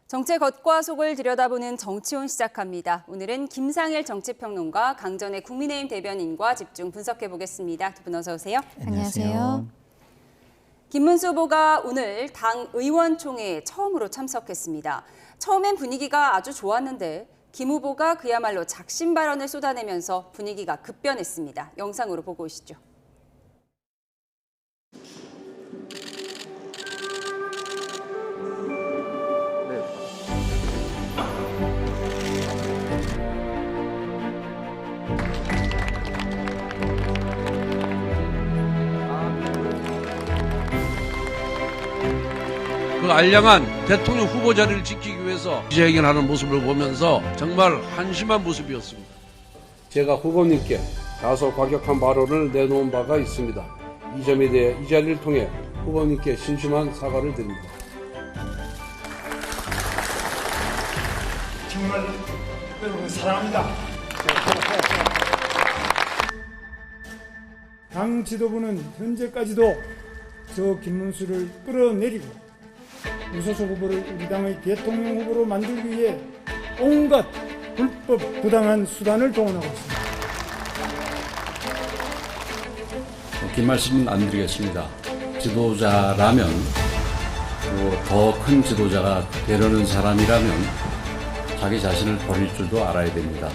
정책 겉과 속을 들여다보는 정치온 시작합니다. 오늘은 김상일 정치평론가, 강전의 국민의힘 대변인과 집중 분석해 보겠습니다. 두 분 어서 오세요. 안녕하세요. 김문수 후보가 오늘 당 의원총회에 처음으로 참석했습니다. 처음엔 분위기가 아주 좋았는데 김 후보가 그야말로 작심 발언을 쏟아내면서 분위기가 급변했습니다. 영상으로 보고 오시죠. 그 알량한 대통령 후보 자리를 지키기 위해서 기자회견하는 모습을 보면서 정말 한심한 모습이었습니다. 제가 후보님께 다소 과격한 발언을 내놓은 바가 있습니다. 이 점에 대해 이 자리를 통해 후보님께 심심한 사과를 드립니다. 정말 여러분 사랑합니다. 당 지도부는 현재까지도 저 김문수를 끌어내리고 무소속 후보를 우리 당의 대통령 후보로 만들기 위해 온갖 불법 부당한 수단을 동원하고 있습니다. 긴 말씀은 안 드리겠습니다. 지도자라면 더 큰 지도자가 되려는 사람이라면 자기 자신을 버릴 줄도 알아야 됩니다.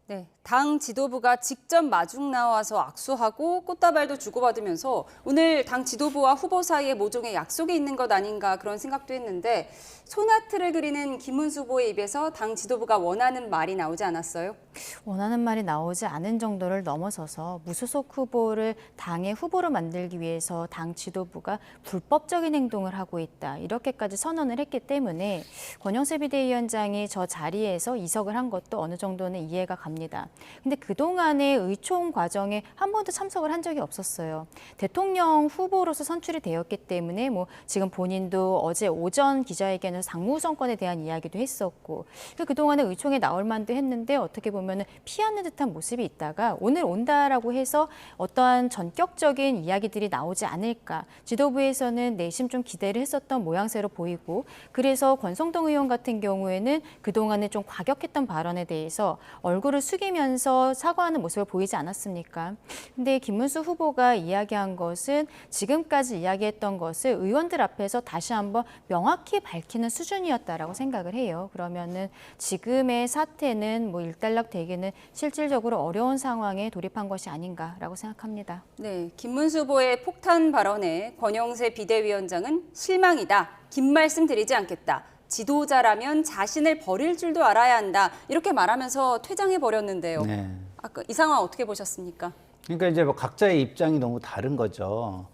네, 당 지도부가 직접 마중 나와서 악수하고 꽃다발도 주고받으면서 오늘 당 지도부와 후보 사이에 모종의 약속이 있는 것 아닌가 그런 생각도 했는데 소나트를 그리는 김문수 후보의 입에서 당 지도부가 원하는 말이 나오지 않았어요? 원하는 말이 나오지 않은 정도를 넘어서서 무소속 후보를 당의 후보로 만들기 위해서 당 지도부가 불법적인 행동을 하고 있다. 이렇게까지 선언을 했기 때문에 권영세 비대위원장이 저 자리에서 이석을 한 것도 어느 정도는 이해가 갑니다. 근데 그동안의 의총 과정에 한 번도 참석을 한 적이 없었어요. 대통령 후보로서 선출이 되었기 때문에 지금 본인도 어제 오전 기자회견에서 당무정권에 대한 이야기도 했었고 그동안의 의총에 나올 만도 했는데 어떻게 보면 피하는 듯한 모습이 있다가 오늘 온다라고 해서 어떠한 전격적인 이야기들이 나오지 않을까 지도부에서는 내심 좀 기대를 했었던 모양새로 보이고 그래서 권성동 의원 같은 경우에는 그동안에 좀 과격했던 발언에 대해서 얼굴을 숙이면서 사과하는 모습을 보이지 않았습니까? 근데 김문수 후보가 이야기한 것은 지금까지 이야기했던 것을 의원들 앞에서 다시 한번 명확히 밝히는 수준이었다라고 생각을 해요. 그러면은 지금의 사태는 일단락 되기는 실질적으로 어려운 상황에 돌입한 것이 아닌가라고 생각합니다. 네, 김문수 후보의 폭탄 발언에 권영세 비대위원장은 실망이다. 긴 말씀 드리지 않겠다. 지도자라면 자신을 버릴 줄도 알아야 한다. 이렇게 말하면서 퇴장해 버렸는데요. 네. 아까 이 상황 어떻게 보셨습니까? 그러니까 이제 각자의 입장이 너무 다른 거죠.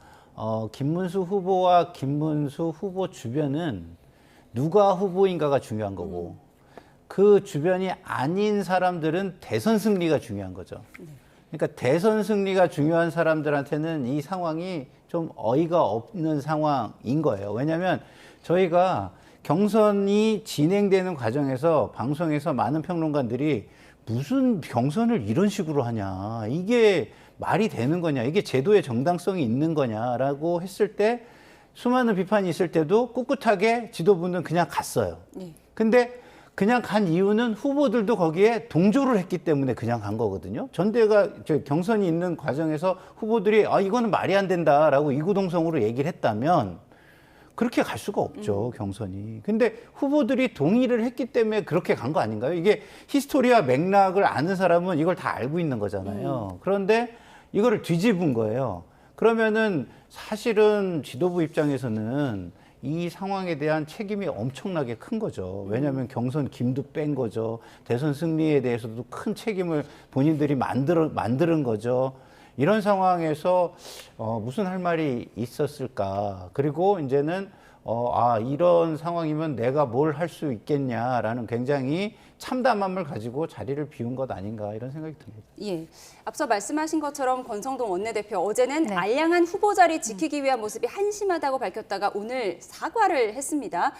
김문수 후보와 김문수 후보 주변은 누가 후보인가가 중요한 거고 그 주변이 아닌 사람들은 대선 승리가 중요한 거죠. 그러니까 대선 승리가 중요한 사람들한테는 이 상황이 좀 어이가 없는 상황인 거예요. 왜냐하면 저희가 경선이 진행되는 과정에서 방송에서 많은 평론가들이 무슨 경선을 이런 식으로 하냐, 이게 말이 되는 거냐, 이게 제도의 정당성이 있는 거냐라고 했을 때 수많은 비판이 있을 때도 꿋꿋하게 지도부는 그냥 갔어요. 근데 그냥 간 이유는 후보들도 거기에 동조를 했기 때문에 그냥 간 거거든요. 전대가 경선이 있는 과정에서 후보들이 이거는 말이 안 된다라고 이구동성으로 얘기를 했다면 그렇게 갈 수가 없죠, 경선이. 근데 후보들이 동의를 했기 때문에 그렇게 간 거 아닌가요? 이게 히스토리와 맥락을 아는 사람은 이걸 다 알고 있는 거잖아요. 그런데 이거를 뒤집은 거예요. 그러면은 사실은 지도부 입장에서는 이 상황에 대한 책임이 엄청나게 큰 거죠. 왜냐하면 경선 김도 뺀 거죠. 대선 승리에 대해서도 큰 책임을 본인들이 만드는 거죠. 이런 상황에서 무슨 할 말이 있었을까. 그리고 이제는 이런 상황이면 내가 뭘 할 수 있겠냐라는 굉장히 참담함을 가지고 자리를 비운 것 아닌가 이런 생각이 듭니다. 예, 앞서 말씀하신 것처럼 권성동 원내대표 어제는 알량한 후보 자리 지키기 위한 모습이 한심하다고 밝혔다가 오늘 사과를 했습니다.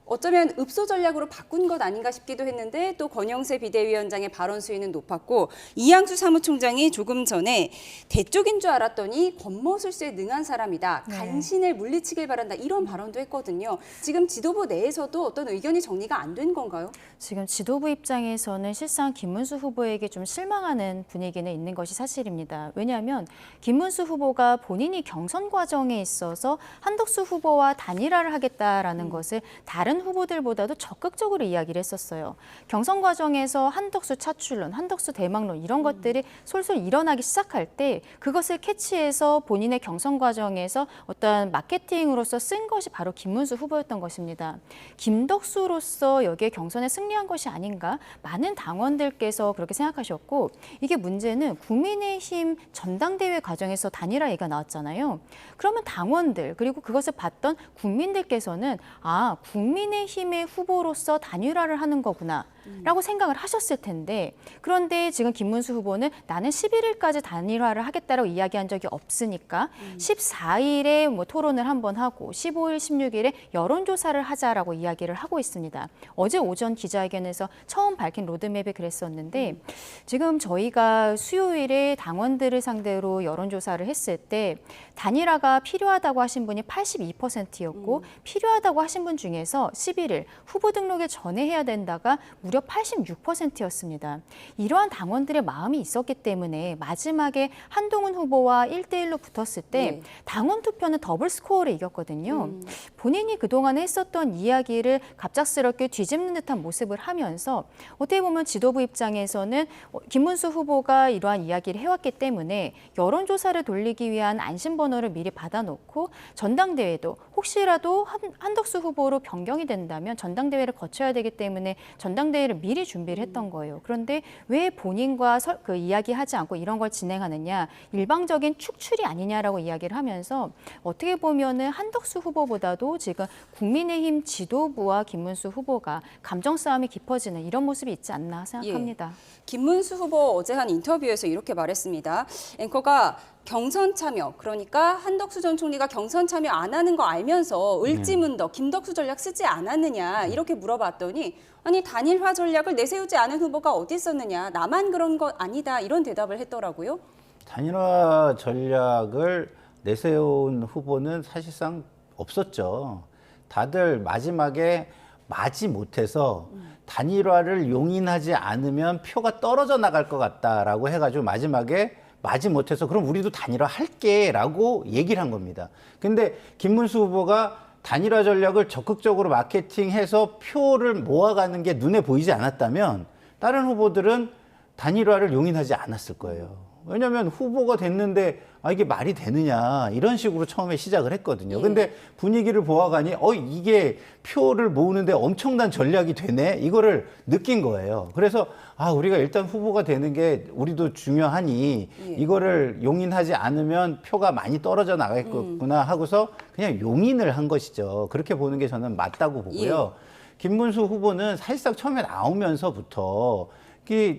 어쩌면 읍소 전략으로 바꾼 것 아닌가 싶기도 했는데 또 권영세 비대위원장의 발언 수위는 높았고 이양수 사무총장이 조금 전에 대쪽인 줄 알았더니 권모술수에 능한 사람이다. 네. 간신을 물리치길 바란다. 이런 발언도 했거든요. 지금 지도부 내에서도 어떤 의견이 정리가 안 된 건가요? 지금 지도부 입장에서는 실상 김문수 후보에게 좀 실망하는 분위기는 있는 것이 사실입니다. 왜냐하면 김문수 후보가 본인이 경선 과정에 있어서 한덕수 후보와 단일화를 하겠다라는 것을 다른 후보들보다도 적극적으로 이야기를 했었어요. 경선 과정에서 한덕수 차출론, 한덕수 대망론 이런 것들이 솔솔 일어나기 시작할 때 그것을 캐치해서 본인의 경선 과정에서 어떤 마케팅으로서 쓴 것이 바로 김문수 후보였던 것입니다. 김덕수로서 여기에 경선에 승리한 것이 아닌가 많은 당원들께서 그렇게 생각하셨고 이게 문제는 국민의힘 전당대회 과정에서 단일화 얘기가 나왔잖아요. 그러면 당원들 그리고 그것을 봤던 국민들께서는 아 국민의힘의 후보로서 단일화를 하는 거구나 라고 생각을 하셨을 텐데 그런데 지금 김문수 후보는 나는 11일까지 단일화를 하겠다라고 이야기한 적이 없으니까 14일에 뭐 토론을 한번 하고 15일, 16일에 여론조사를 하자라고 이야기를 하고 있습니다. 어제 오전 기자회견에서 처음 밝힌 로드맵에 그랬었는데 지금 저희가 수요일에 당원들을 상대로 여론조사를 했을 때 단일화가 필요하다고 하신 분이 82%였고 필요하다고 하신 분 중에서 11일 후보 등록일 전에 해야 된다가 무려 86%였습니다. 이러한 당원들의 마음이 있었기 때문에 마지막에 한동훈 후보와 1대1로 붙었을 때 당원 투표는 더블 스코어를 이겼거든요. 본인이 그동안 했었던 이야기를 갑작스럽게 뒤집는 듯한 모습을 하면서 어떻게 보면 지도부 입장에서는 김문수 후보가 이러한 이야기를 해왔기 때문에 여론조사를 돌리기 위한 안심번호를 미리 받아놓고 전당대회도 혹시라도 한덕수 후보로 변경이 된다면 전당대회를 거쳐야 되기 때문에 전당대회를 미리 준비를 했던 거예요. 그런데 왜 본인과 그 이야기하지 않고 이런 걸 진행하느냐, 일방적인 축출이 아니냐라고 이야기를 하면서 어떻게 보면은 한덕수 후보보다도 지금 국민의힘 지도부와 김문수 후보가 감정 싸움이 깊어지는 이런 모습이 있지 않나 생각합니다. 김문수 후보 어제 한 인터뷰에서 이렇게 말했습니다. 앵커가 경선 참여, 그러니까 한덕수 전 총리가 경선 참여 안 하는 거 알면서 을지문덕, 김덕수 전략 쓰지 않았느냐 이렇게 물어봤더니 아니 단일화 전략을 내세우지 않은 후보가 어디 있었느냐, 나만 그런 것 아니다 이런 대답을 했더라고요. 단일화 전략을 내세운 후보는 사실상 없었죠. 다들 마지막에 마지 못해서 단일화를 용인하지 않으면 표가 떨어져 나갈 것 같다라고 해가지고 마지막에 마지 못해서 그럼 우리도 단일화 할게라고 얘기를 한 겁니다. 근데 김문수 후보가 단일화 전략을 적극적으로 마케팅해서 표를 모아가는 게 눈에 보이지 않았다면 다른 후보들은 단일화를 용인하지 않았을 거예요. 왜냐하면 후보가 됐는데 아 이게 말이 되느냐 이런 식으로 처음에 시작을 했거든요. 근데 분위기를 보아가니 이게 표를 모으는데 엄청난 전략이 되네 이거를 느낀 거예요. 그래서 아 우리가 일단 후보가 되는 게 우리도 중요하니 이거를 용인하지 않으면 표가 많이 떨어져 나가겠구나 하고서 그냥 용인을 한 것이죠. 그렇게 보는 게 저는 맞다고 보고요. 김문수 후보는 사실상 처음에 나오면서부터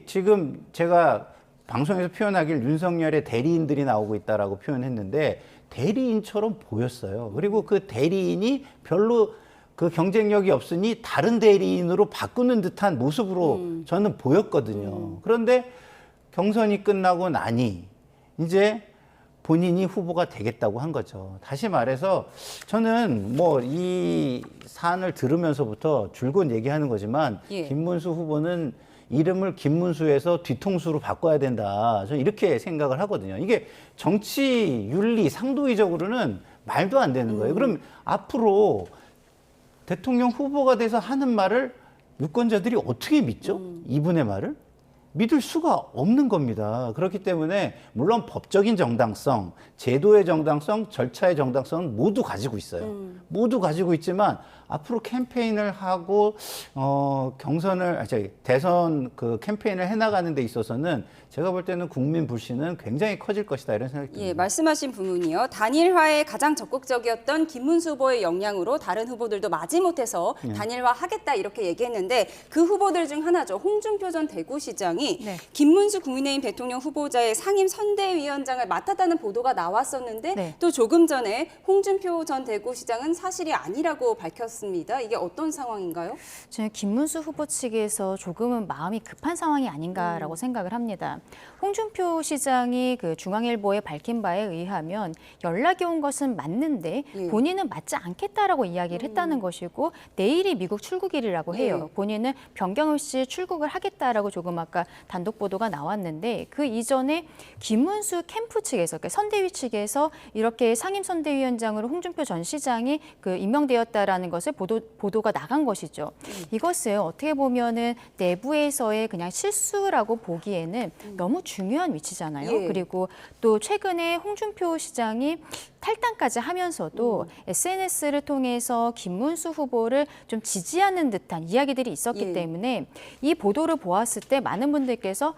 지금 제가 방송에서 표현하길 윤석열의 대리인들이 나오고 있다라고 표현했는데 대리인처럼 보였어요. 그리고 그 대리인이 별로 그 경쟁력이 없으니 다른 대리인으로 바꾸는 듯한 모습으로 저는 보였거든요. 그런데 경선이 끝나고 나니 이제 본인이 후보가 되겠다고 한 거죠. 다시 말해서 저는 뭐 이 사안을 들으면서부터 줄곧 얘기하는 거지만 김문수 후보는 이름을 김문수에서 뒤통수로 바꿔야 된다. 저는 이렇게 생각을 하거든요. 이게 정치 윤리 상도의적으로는 말도 안 되는 거예요. 그럼 앞으로 대통령 후보가 돼서 하는 말을 유권자들이 어떻게 믿죠? 이분의 말을? 믿을 수가 없는 겁니다. 그렇기 때문에 물론 법적인 정당성, 제도의 정당성, 절차의 정당성은 모두 가지고 있어요. 모두 가지고 있지만 앞으로 캠페인을 하고 대선 그 캠페인을 해나가는 데 있어서는 제가 볼 때는 국민 불신은 굉장히 커질 것이다 이런 생각이 듭니다. 예, 말씀하신 부분이요. 단일화에 가장 적극적이었던 김문수 후보의 역량으로 다른 후보들도 마지못해서 단일화하겠다 이렇게 얘기했는데 그 후보들 중 하나죠. 홍준표 전 대구시장이 김문수 국민의힘 대통령 후보자의 상임 선대위원장을 맡았다는 보도가 나왔었는데 또 조금 전에 홍준표 전 대구시장은 사실이 아니라고 밝혔습니다. 나섰습니다. 이게 어떤 상황인가요? 저는 김문수 후보 측에서 조금은 마음이 급한 상황이 아닌가라고 생각을 합니다. 홍준표 시장이 그 중앙일보에 밝힌 바에 의하면 연락이 온 것은 맞는데 예. 본인은 맞지 않겠다라고 이야기를 했다는 것이고 내일이 미국 출국일이라고 해요. 예. 본인은 변경 없이 출국을 하겠다라고 조금 아까 단독 보도가 나왔는데 그 이전에 김문수 캠프 측에서 그러니까 선대위 측에서 이렇게 상임선대위원장으로 홍준표 전 시장이 그 임명되었다라는 것을 보도가 나간 것이죠. 이것은 어떻게 보면은 내부에서의 그냥 실수라고 보기에는 너무 중요한 위치잖아요. 예. 그리고 또 최근에 홍준표 시장이 탈당까지 하면서도 SNS를 통해서 김문수 후보를 좀 지지하는 듯한 이야기들이 있었기 예. 때문에 이 보도를 보았을 때 많은 분들께서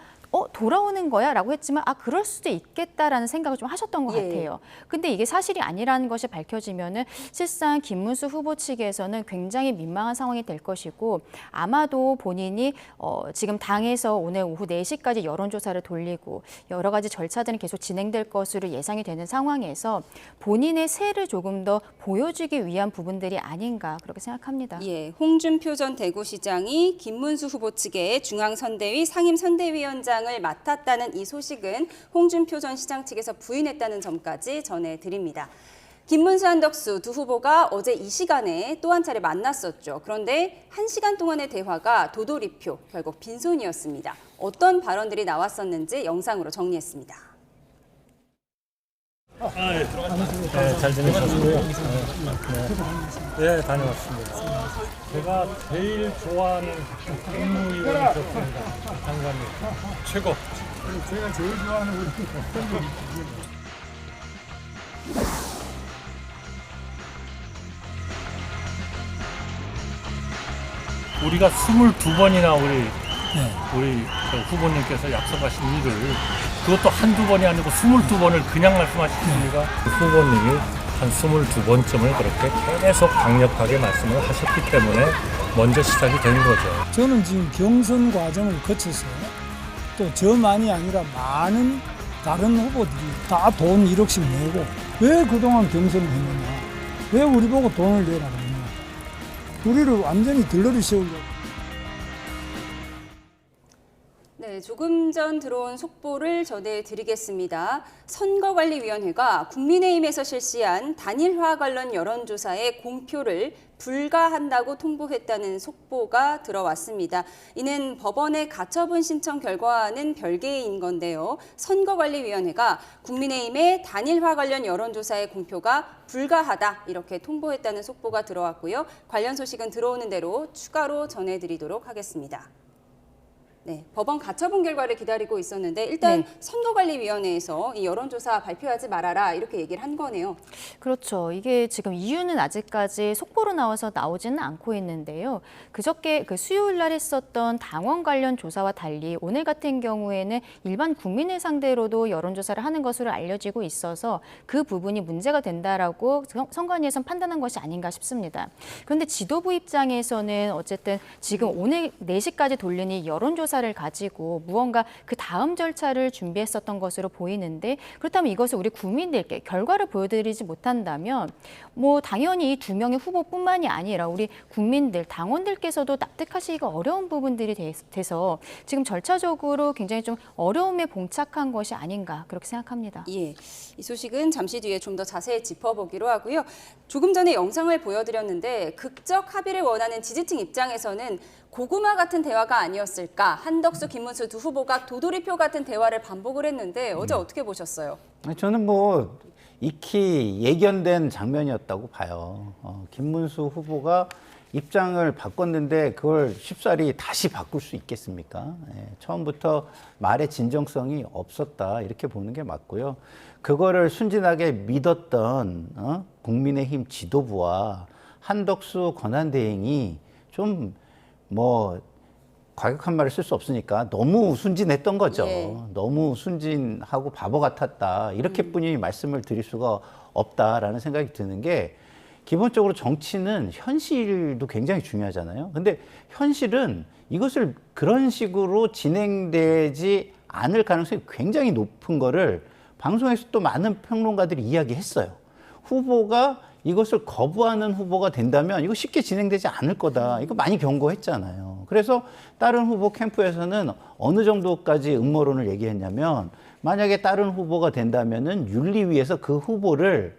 돌아오는 거야? 라고 했지만 그럴 수도 있겠다라는 생각을 좀 하셨던 것 예. 같아요. 근데 이게 사실이 아니라는 것이 밝혀지면은 실상 김문수 후보 측에서는 굉장히 민망한 상황이 될 것이고 아마도 본인이 지금 당에서 오늘 오후 4시까지 여론조사를 돌리고 여러 가지 절차들은 계속 진행될 것으로 예상이 되는 상황에서 본인의 세를 조금 더 보여주기 위한 부분들이 아닌가 그렇게 생각합니다. 예, 홍준표 전 대구시장이 김문수 후보 측의 중앙선대위 상임선대위원장을 맡았다는 이 소식은 홍준표 전 시장 측에서 부인했다는 점까지 전해드립니다. 김문수, 한덕수 두 후보가 어제 이 시간에 또 한 차례 만났었죠. 그런데 1시간 동안의 대화가 도돌이표, 결국 빈손이었습니다. 어떤 발언들이 나왔었는지 영상으로 정리했습니다. 잘 지내셨고요. 네, 다녀왔습니다. 제가 제일 좋아하는 국무위원이셨습니다. 장관님. 최고. 제가 제일 좋아하는 우리 우리가 22번이나 우리 후보님께서 약속하신 일을 그것도 한두 번이 아니고 22번을 그냥 말씀하셨습니까? 후보님이 한 22번쯤을 그렇게 계속 강력하게 말씀을 하셨기 때문에 먼저 시작이 된 거죠. 저는 지금 경선 과정을 거쳐서 또 저만이 아니라 많은 다른 후보들이 다 돈 1억씩 내고 왜 그동안 경선을 했느냐, 왜 우리 보고 돈을 내라고 했느냐, 우리를 완전히 들러리 세우려고. 네, 조금 전 들어온 속보를 전해드리겠습니다. 선거관리위원회가 국민의힘에서 실시한 단일화 관련 여론조사의 공표를 불가한다고 통보했다는 속보가 들어왔습니다. 이는 법원의 가처분 신청 결과와는 별개인 건데요. 선거관리위원회가 국민의힘의 단일화 관련 여론조사의 공표가 불가하다 이렇게 통보했다는 속보가 들어왔고요. 관련 소식은 들어오는 대로 추가로 전해드리도록 하겠습니다. 네, 법원 가처분 결과를 기다리고 있었는데 일단 선거관리위원회에서 이 여론조사 발표하지 말아라 이렇게 얘기를 한 거네요. 그렇죠. 이게 지금 이유는 아직까지 속보로 나와서 나오지는 않고 있는데요. 그저께 그 수요일 날 했었던 당원 관련 조사와 달리 오늘 같은 경우에는 일반 국민을 상대로도 여론조사를 하는 것으로 알려지고 있어서 그 부분이 문제가 된다라고 선관위에서는 판단한 것이 아닌가 싶습니다. 그런데 지도부 입장에서는 어쨌든 지금 오늘 4시까지 돌린 이 여론조사를 가지고 무언가 그 다음 절차를 준비했었던 것으로 보이는데 그렇다면 이것을 우리 국민들께 결과를 보여드리지 못한다면 뭐 당연히 이 2명의 후보뿐만이 아니라 우리 국민들, 당원들께서도 납득하시기가 어려운 부분들이 돼서 지금 절차적으로 굉장히 좀 어려움에 봉착한 것이 아닌가 그렇게 생각합니다. 예, 이 소식은 잠시 뒤에 좀 더 자세히 짚어보기로 하고요. 조금 전에 영상을 보여드렸는데 극적 합의를 원하는 지지층 입장에서는 고구마 같은 대화가 아니었을까. 한덕수, 김문수 두 후보가 도돌이표 같은 대화를 반복을 했는데 어제 어떻게 보셨어요? 저는 뭐 익히 예견된 장면이었다고 봐요. 김문수 후보가 입장을 바꿨는데 그걸 쉽사리 다시 바꿀 수 있겠습니까? 처음부터 말의 진정성이 없었다 이렇게 보는 게 맞고요. 그거를 순진하게 믿었던 국민의힘 지도부와 한덕수 권한대행이 좀 뭐 과격한 말을 쓸 수 없으니까 너무 순진했던 거죠. 예. 너무 순진하고 바보 같았다 이렇게뿐이 말씀을 드릴 수가 없다라는 생각이 드는 게 기본적으로 정치는 현실도 굉장히 중요하잖아요. 근데 현실은 이것을 그런 식으로 진행되지 않을 가능성이 굉장히 높은 거를 방송에서 또 많은 평론가들이 이야기했어요. 후보가 이것을 거부하는 후보가 된다면 이거 쉽게 진행되지 않을 거다. 이거 많이 경고했잖아요. 그래서 다른 후보 캠프에서는 어느 정도까지 음모론을 얘기했냐면 만약에 다른 후보가 된다면은 윤리위에서 그 후보를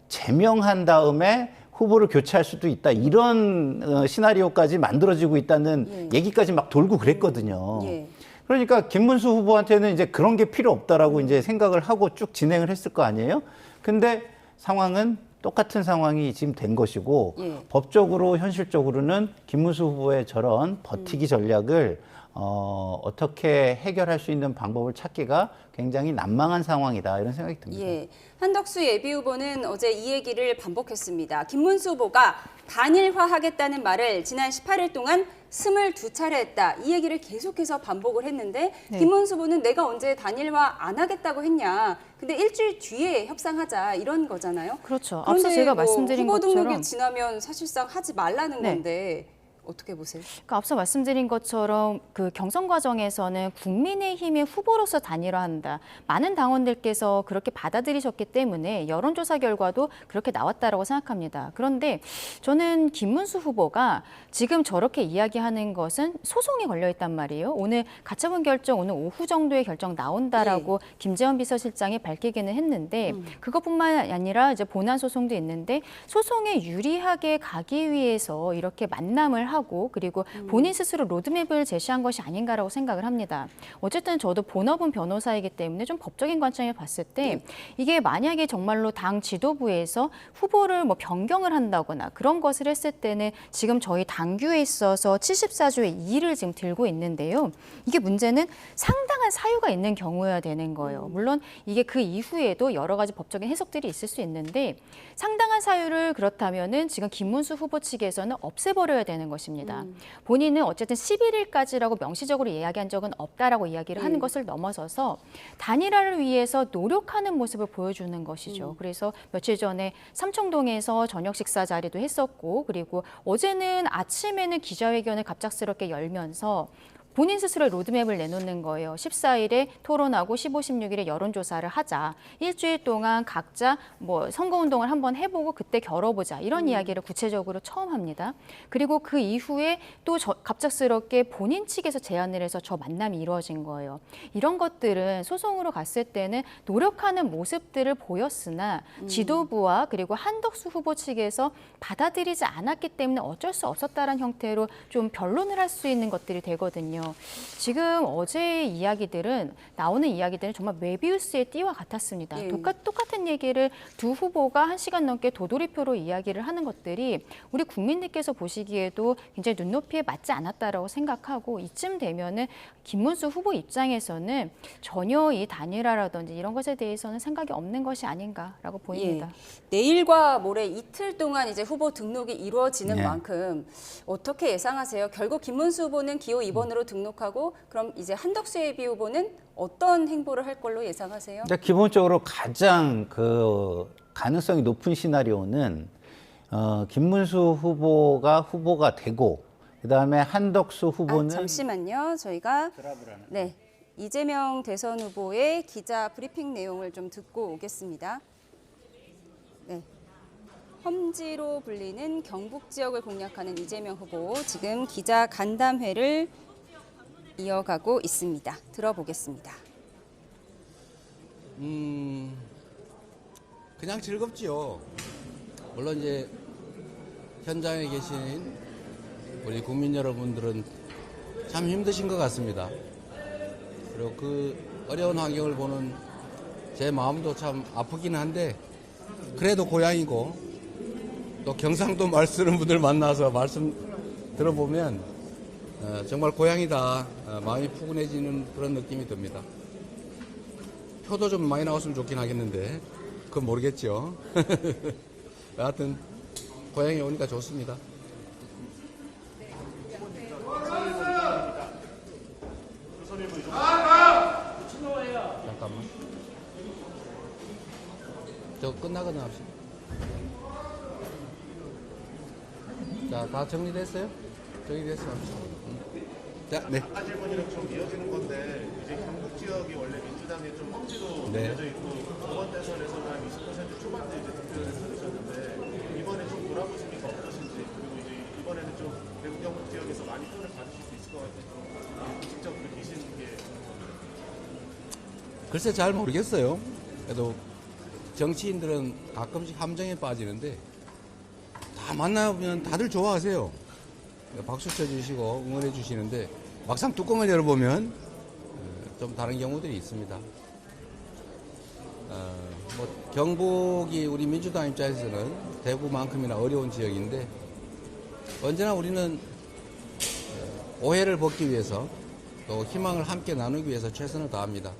제명한 다음에 후보를 교체할 수도 있다. 이런 시나리오까지 만들어지고 있다는 얘기까지 막 돌고 그랬거든요. 예. 그러니까 김문수 후보한테는 이제 그런 게 필요 없다라고 이제 생각을 하고 쭉 진행을 했을 거 아니에요? 근데 상황은 똑같은 상황이 지금 된 것이고 예. 법적으로 현실적으로는 김문수 후보의 저런 버티기 전략을 어떻게 해결할 수 있는 방법을 찾기가 굉장히 난망한 상황이다 이런 생각이 듭니다. 예. 한덕수 예비후보는 어제 이 얘기를 반복했습니다. 김문수 후보가 단일화하겠다는 말을 지난 18일 동안 22차례 했다. 이 얘기를 계속해서 반복을 했는데 네. 김문수 후보는 내가 언제 단일화 안 하겠다고 했냐. 근데 일주일 뒤에 협상하자 이런 거잖아요. 그렇죠. 그런데 앞서 제가 말씀드린 후보 등록이 것처럼 지나면 사실상 하지 말라는 네. 건데 어떻게 보세요? 그러니까 앞서 말씀드린 것처럼 그 경선 과정에서는 국민의힘의 후보로서 단일화한다. 많은 당원들께서 그렇게 받아들이셨기 때문에 여론조사 결과도 그렇게 나왔다라고 생각합니다. 그런데 저는 김문수 후보가 지금 저렇게 이야기하는 것은 소송이 걸려 있단 말이에요. 오늘 가처분 결정 오늘 오후 정도에 결정 나온다라고 김재원 비서실장이 밝히기는 했는데 그것뿐만 아니라 이제 본안 소송도 있는데 소송에 유리하게 가기 위해서 이렇게 만남을 하고 그리고 본인 스스로 로드맵을 제시한 것이 아닌가라고 생각을 합니다. 어쨌든 저도 본업은 변호사이기 때문에 좀 법적인 관점에 봤을 때 이게 만약에 정말로 당 지도부에서 후보를 뭐 변경을 한다거나 그런 것을 했을 때는 지금 저희 당규에 있어서 74조의 2를 지금 들고 있는데요. 이게 문제는 상당한 사유가 있는 경우여야 되는 거예요. 물론 이게 그 이후에도 여러 가지 법적인 해석들이 있을 수 있는데 상당한 사유를 그렇다면은 지금 김문수 후보 측에서는 없애버려야 되는 것입니다. 본인은 어쨌든 11일까지라고 명시적으로 이야기한 적은 없다라고 이야기를 하는 것을 넘어서서 단일화를 위해서 노력하는 모습을 보여주는 것이죠. 그래서 며칠 전에 삼청동에서 저녁 식사 자리도 했었고 그리고 어제는 아침에는 기자회견을 갑작스럽게 열면서 본인 스스로의 로드맵을 내놓는 거예요. 14일에 토론하고 15, 16일에 여론조사를 하자. 일주일 동안 각자 뭐 선거운동을 한번 해보고 그때 겨뤄보자. 이런 이야기를 구체적으로 처음 합니다. 그리고 그 이후에 또 갑작스럽게 본인 측에서 제안을 해서 저 만남이 이루어진 거예요. 이런 것들은 소송으로 갔을 때는 노력하는 모습들을 보였으나 지도부와 그리고 한덕수 후보 측에서 받아들이지 않았기 때문에 어쩔 수 없었다는 형태로 좀 변론을 할 수 있는 것들이 되거든요. 지금 어제 나오는 이야기들은 정말 메비우스의 띠와 같았습니다. 예. 똑같은 얘기를 두 후보가 1시간 넘게 도돌이표로 이야기를 하는 것들이 우리 국민들께서 보시기에도 굉장히 눈높이에 맞지 않았다라고 생각하고 이쯤 되면은 김문수 후보 입장에서는 전혀 이 단일화라든지 이런 것에 대해서는 생각이 없는 것이 아닌가라고 보입니다. 예. 내일과 모레 이틀 동안 이제 후보 등록이 이루어지는 네. 만큼 어떻게 예상하세요? 결국 김문수 후보는 기호 2번으로 등록하고 그럼 이제 한덕수 예비 후보는 어떤 행보를 할 걸로 예상하세요? 근데 기본적으로 가장 그 가능성이 높은 시나리오는 김문수 후보가 되고 그다음에 한덕수 후보는 잠시만요. 저희가 이재명 대선 후보의 기자 브리핑 내용을 좀 듣고 오겠습니다. 네. 험지로 불리는 경북 지역을 공략하는 이재명 후보 지금 기자 간담회를 이어가고 있습니다. 들어보겠습니다. 그냥 즐겁지요. 물론 이제 현장에 계신 우리 국민 여러분들은 참 힘드신 것 같습니다. 그리고 그 어려운 환경을 보는 제 마음도 참 아프긴 한데 그래도 고향이고 또 경상도 말 쓰는 분들 만나서 말씀 들어보면 정말 고향이다. 마음이 푸근해지는 그런 느낌이 듭니다. 표도 좀 많이 나왔으면 좋긴 하겠는데 그건 모르겠죠. 여하튼 고향에 오니까 좋습니다. 잠깐만. 저 끝나거나 합시다. 자, 다 정리됐어요? 정리됐어요. 합시다. 자, 네. 아까 질문이랑 좀 이어지는 건데 이제 경북 지역이 원래 민주당의 좀 험지로 네. 알려져 있고 저번 대선에서는 한 20% 초반대 이제 득표를 해주셨는데 이번에 좀 돌아보시니까 어떠신지 그리고 이제 이번에는 좀 대구 경북 지역에서 많이 표를 받으실 수 있을 것 같아서 좀 직접 느끼시는 게 글쎄 잘 모르겠어요. 그래도 정치인들은 가끔씩 함정에 빠지는데 다 만나보면 다들 좋아하세요. 박수 쳐주시고 응원해 주시는데 막상 뚜껑을 열어보면 좀 다른 경우들이 있습니다. 뭐 경북이 우리 민주당 입장에서는 대구만큼이나 어려운 지역인데 언제나 우리는 오해를 벗기 위해서 또 희망을 함께 나누기 위해서 최선을 다합니다.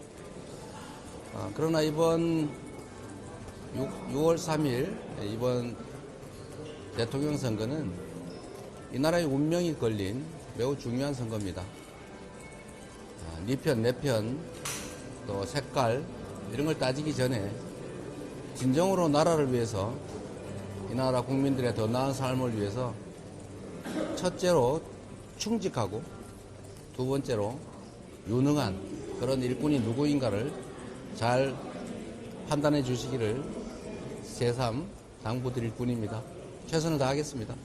그러나 이번 6월 3일 이번 대통령 선거는 이 나라의 운명이 걸린 매우 중요한 선거입니다. 네 편, 내 편, 또 색깔 이런 걸 따지기 전에 진정으로 나라를 위해서 이 나라 국민들의 더 나은 삶을 위해서 첫째로 충직하고 두 번째로 유능한 그런 일꾼이 누구인가를 잘 판단해 주시기를 새삼 당부드릴 뿐입니다. 최선을 다하겠습니다.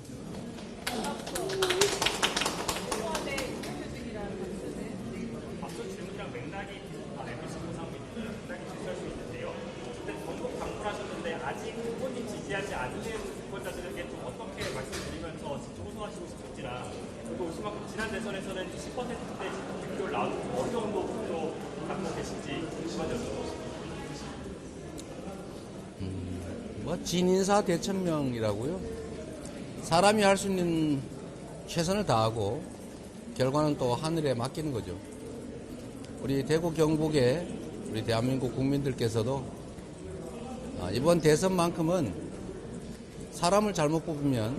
아직 후보님 지지하지 않는 유권자들에게 좀 어떻게 말씀드리면서 직접 호소하시고 싶을지라 그리고 그만큼 지난 대선에서는 10%대 득표를 나오는 어느 정도 득표로 갖고 계신지 궁금하죠. 뭐 진인사 대천명이라고요. 사람이 할 수 있는 최선을 다하고 결과는 또 하늘에 맡기는 거죠. 우리 대구 경북의 우리 대한민국 국민들께서도 이번 대선만큼은 사람을 잘못 뽑으면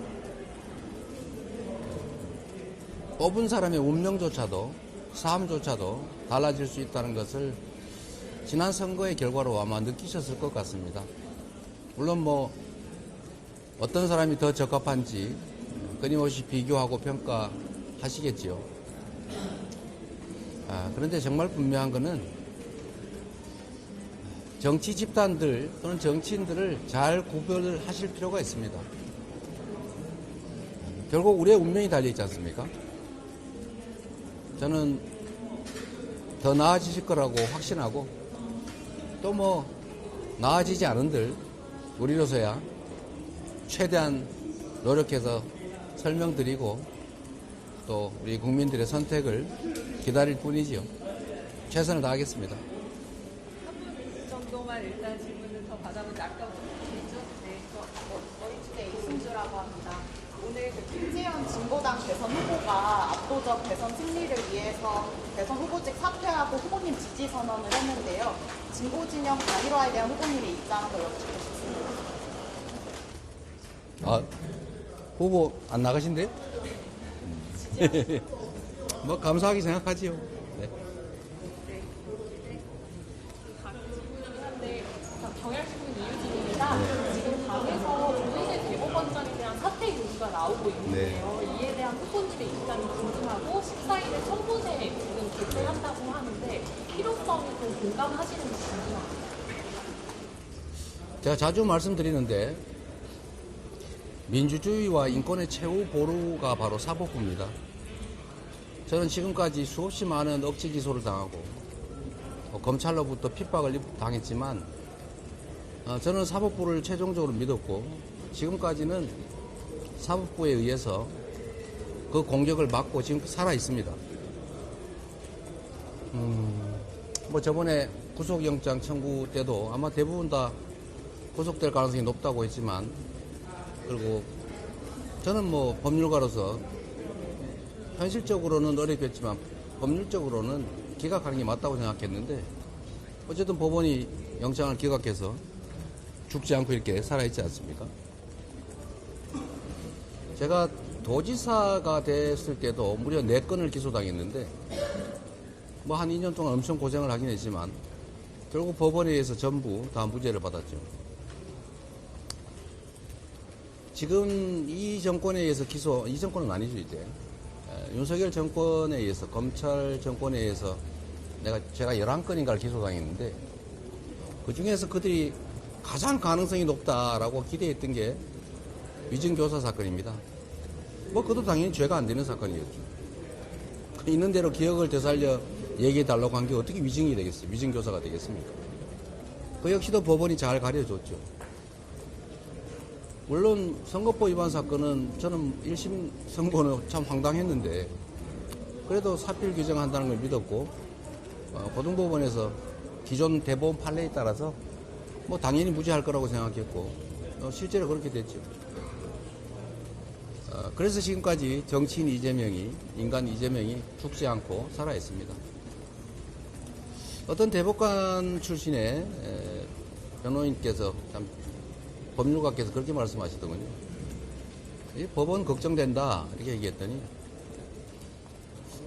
뽑은 사람의 운명조차도 삶조차도 달라질 수 있다는 것을 지난 선거의 결과로 아마 느끼셨을 것 같습니다. 물론 뭐 어떤 사람이 더 적합한지 끊임없이 비교하고 평가하시겠지요. 그런데 정말 분명한 것은 정치 집단들 또는 정치인들을 잘 구별을 하실 필요가 있습니다. 결국 우리의 운명이 달려있지 않습니까? 저는 더 나아지실 거라고 확신하고 또 뭐 나아지지 않은들 우리로서야 최대한 노력해서 설명드리고 또 우리 국민들의 선택을 기다릴 뿐이지요. 최선을 다하겠습니다. 정도만 일단 질문을 더 받아보자. 아까 보셨죠? 네, 저희주의 이승주라고 합니다. 오늘 그 김재현 진보당 대선 후보가 압도적 대선 승리를 위해서 대선 후보직 사퇴하고 후보님 지지 선언을 했는데요. 진보 진영 단일화에 대한 후보님의 입장도 여쭙겠습니다. 후보 안 나가신대요? 뭐 감사하게 생각하지요. 네. 경향신문 이유진입니다. 지금 당에서 조희대 대법원장에 대한 사퇴 요구가 나오고 있는데요. 이에 대한 후보님의 입장이 궁금하고 14일에 청구세 지금 결정한다고 하는데 필요성에 좀 공감하시는지 궁금합니다. 제가 자주 말씀드리는데 민주주의와 인권의 최후 보루가 바로 사법부입니다. 저는 지금까지 수없이 많은 억지 기소를 당하고 검찰로부터 핍박을 당했지만 저는 사법부를 최종적으로 믿었고 지금까지는 사법부에 의해서 그 공격을 막고 지금 살아 있습니다. 뭐 저번에 구속영장 청구 때도 아마 대부분 다 구속될 가능성이 높다고 했지만 그리고 저는 뭐 법률가로서 현실적으로는 어렵겠지만 법률적으로는 기각하는 게 맞다고 생각했는데 어쨌든 법원이 영장을 기각해서 죽지 않고 이렇게 살아있지 않습니까? 제가 도지사가 됐을 때도 무려 4건을 기소당했는데 뭐 한 2년 동안 엄청 고생을 하긴 했지만 결국 법원에 의해서 전부 다 무죄를 받았죠. 지금 이 정권에 의해서 이 정권은 아니죠 이제 윤석열 정권에 의해서, 검찰 정권에 의해서 제가 11건인가를 기소당했는데 그 중에서 그들이 가장 가능성이 높다라고 기대했던 게 위증교사 사건입니다. 뭐 그것도 당연히 죄가 안 되는 사건이었죠. 있는 대로 기억을 되살려 얘기해 달라고 한 게 어떻게 위증이 되겠어요? 위증교사가 되겠습니까? 그 역시도 법원이 잘 가려줬죠. 물론 선거법 위반 사건은 저는 1심 선고는 참 황당했는데 그래도 사필 규정한다는 걸 믿었고 고등법원에서 기존 대법원 판례에 따라서 뭐 당연히 무죄할 거라고 생각했고 실제로 그렇게 됐죠. 그래서 지금까지 정치인 이재명이, 인간 이재명이 죽지 않고 살아있습니다. 어떤 대법관 출신의 변호인께서, 참 법률가께서 그렇게 말씀하시더군요. 이 법원 걱정된다 이렇게 얘기했더니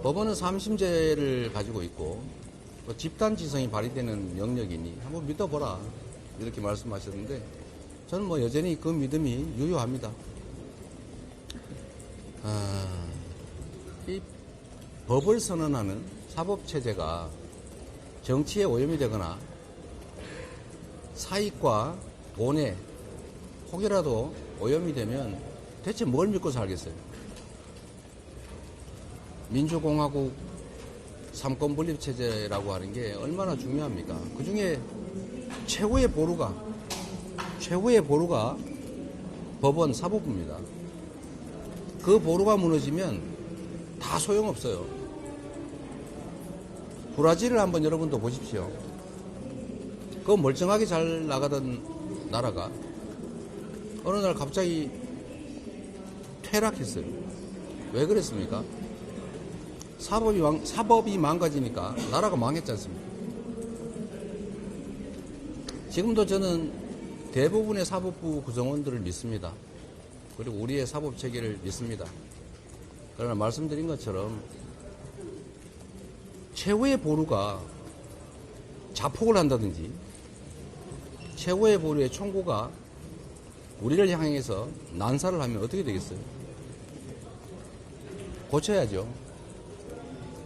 법원은 삼심제를 가지고 있고 또 집단지성이 발휘되는 영역이니 한번 믿어보라 이렇게 말씀하셨는데 저는 뭐 여전히 그 믿음이 유효합니다. 이 법을 선언하는 사법체제가 정치에 오염이 되거나 사익과 돈에 혹이라도 오염이 되면 대체 뭘 믿고 살겠어요? 민주공화국 삼권분립체제라고 하는 게 얼마나 중요합니까? 그 중에 최후의 보루가 법원 사법부입니다. 그 보루가 무너지면 다 소용없어요. 브라질을 한번 여러분도 보십시오. 그 멀쩡하게 잘 나가던 나라가 어느 날 갑자기 퇴락했어요. 왜 그랬습니까? 사법이 망가지니까 나라가 망했지 않습니까? 지금도 저는 대부분의 사법부 구성원들을 믿습니다. 그리고 우리의 사법체계를 믿습니다. 그러나 말씀드린 것처럼 최후의 보루가 자폭을 한다든지 최후의 보루의 총구가 우리를 향해서 난사를 하면 어떻게 되겠어요? 고쳐야죠.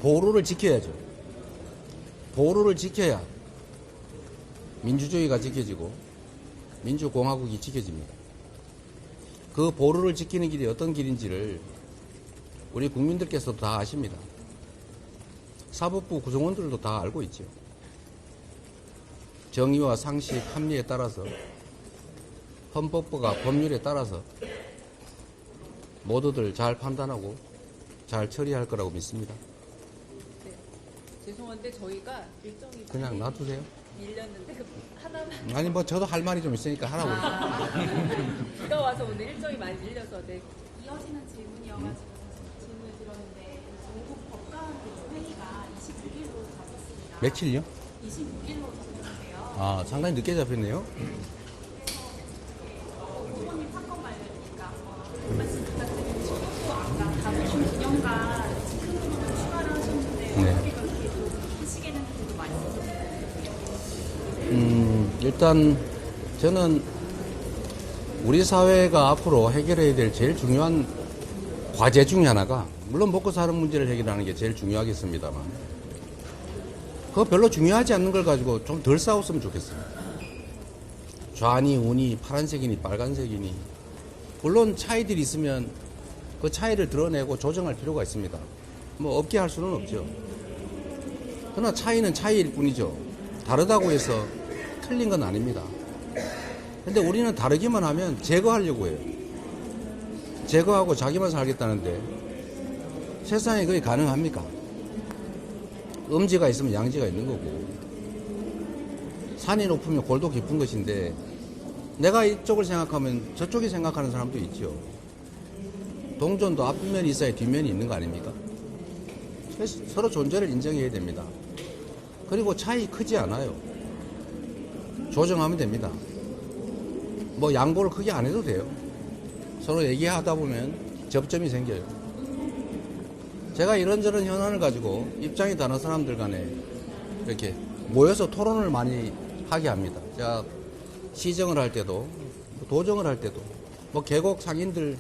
보루를 지켜야죠. 보루를 지켜야 민주주의가 지켜지고 민주공화국이 지켜집니다. 그 보루를 지키는 길이 어떤 길인지를 우리 국민들께서도 다 아십니다. 사법부 구성원들도 다 알고 있죠. 정의와 상식, 합리에 따라서 헌법과 법률에 따라서 모두들 잘 판단하고 잘 처리할 거라고 믿습니다. 네. 죄송한데 저희가 일정이 그냥 놔두세요. 밀렸는데 하나만. 아니 뭐 저도 할 말이 좀 있으니까 하라고. 비가 와서 오늘 일정이 많이 밀려서 네. 이어지는 질문이어가지고 질문을 드렸는데 전국 법관회의가 26일로 잡혔습니다. 며칠요? 26일로 잡혔는데요. 아, 상당히 늦게 잡혔네요. 후보님 사건 관련이니까 말씀 부탁드리는 지도부 아까 가보신 기념관 큰 부분을 추가를 하셨는데 어떻게 그렇게 하시게는 분도 많이 있었어요. 일단 저는 우리 사회가 앞으로 해결해야 될 제일 중요한 과제 중에 하나가 물론 먹고 사는 문제를 해결하는 게 제일 중요하겠습니다만 그거 별로 중요하지 않는 걸 가지고 좀 덜 싸웠으면 좋겠어요. 좌니 우니 파란색이니 빨간색이니 물론 차이들이 있으면 그 차이를 드러내고 조정할 필요가 있습니다. 뭐 없게 할 수는 없죠. 그러나 차이는 차이일 뿐이죠. 다르다고 해서 틀린 건 아닙니다. 근데 우리는 다르기만 하면 제거하려고 해요. 제거하고 자기만 살겠다는데 세상에 그게 가능합니까? 음지가 있으면 양지가 있는 거고 산이 높으면 골도 깊은 것인데 내가 이쪽을 생각하면 저쪽이 생각하는 사람도 있죠. 동전도 앞면이 있어야 뒷면이 있는 거 아닙니까? 그래서 서로 존재를 인정해야 됩니다. 그리고 차이 크지 않아요. 조정하면 됩니다. 뭐 양보를 크게 안 해도 돼요. 서로 얘기하다 보면 접점이 생겨요. 제가 이런저런 현안을 가지고 입장이 다른 사람들 간에 이렇게 모여서 토론을 많이 하게 합니다. 제가 시정을 할 때도 도정을 할 때도 뭐 계곡 상인들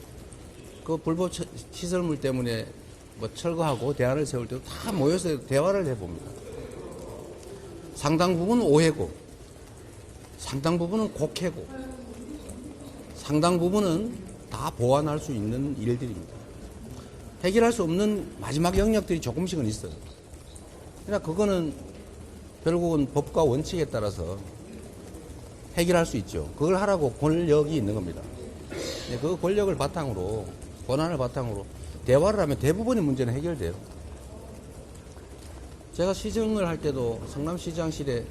그 불법 시설물 때문에 뭐 철거하고 대안을 세울 때도 다 모여서 대화를 해봅니다. 상당 부분은 오해고, 상당 부분은 곡해고, 상당 부분은 다 보완할 수 있는 일들입니다. 해결할 수 없는 마지막 영역들이 조금씩은 있어요. 그러나 그거는 결국은 법과 원칙에 따라서 해결할 수 있죠. 그걸 하라고 권력이 있는 겁니다. 그 권력을 바탕으로, 권한을 바탕으로 대화를 하면 대부분의 문제는 해결돼요. 제가 시정을 할 때도 성남시장실에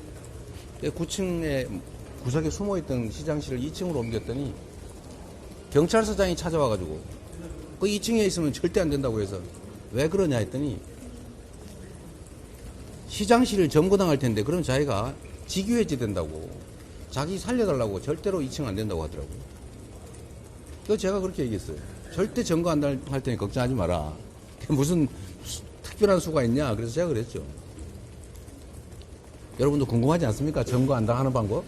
9층에 구석에 숨어있던 시장실을 2층으로 옮겼더니 경찰서장이 찾아와가지고 그 2층에 있으면 절대 안 된다고 해서 왜 그러냐 했더니 시장실을 점거당할 텐데 그럼 자기가 직위해지 된다고, 자기 살려달라고 절대로 2층 안 된다고 하더라고요. 그래서 제가 그렇게 얘기했어요. 절대 점거 안 할 테니 걱정하지 마라. 무슨 특별한 수가 있냐. 그래서 제가 그랬죠. 여러분도 궁금하지 않습니까? 점거 안 당하는 방법?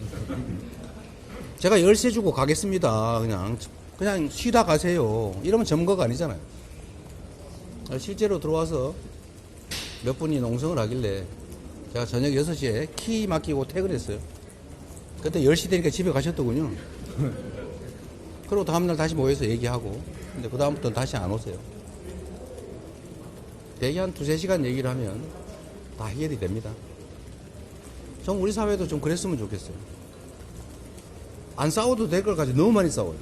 제가 열쇠 주고 가겠습니다. 그냥 쉬다 가세요. 이러면 점거가 아니잖아요. 실제로 들어와서 몇 분이 농성을 하길래 제가 저녁 6시에 키 맡기고 퇴근했어요. 그때 10시 되니까 집에 가셨더군요. 그리고 다음날 다시 모여서 얘기하고, 근데 그 다음부터는 다시 안 오세요. 대개 한 2-3시간 얘기를 하면 다 해결이 됩니다. 전 우리 사회도 좀 그랬으면 좋겠어요. 안 싸워도 될 걸 가지고 너무 많이 싸워요.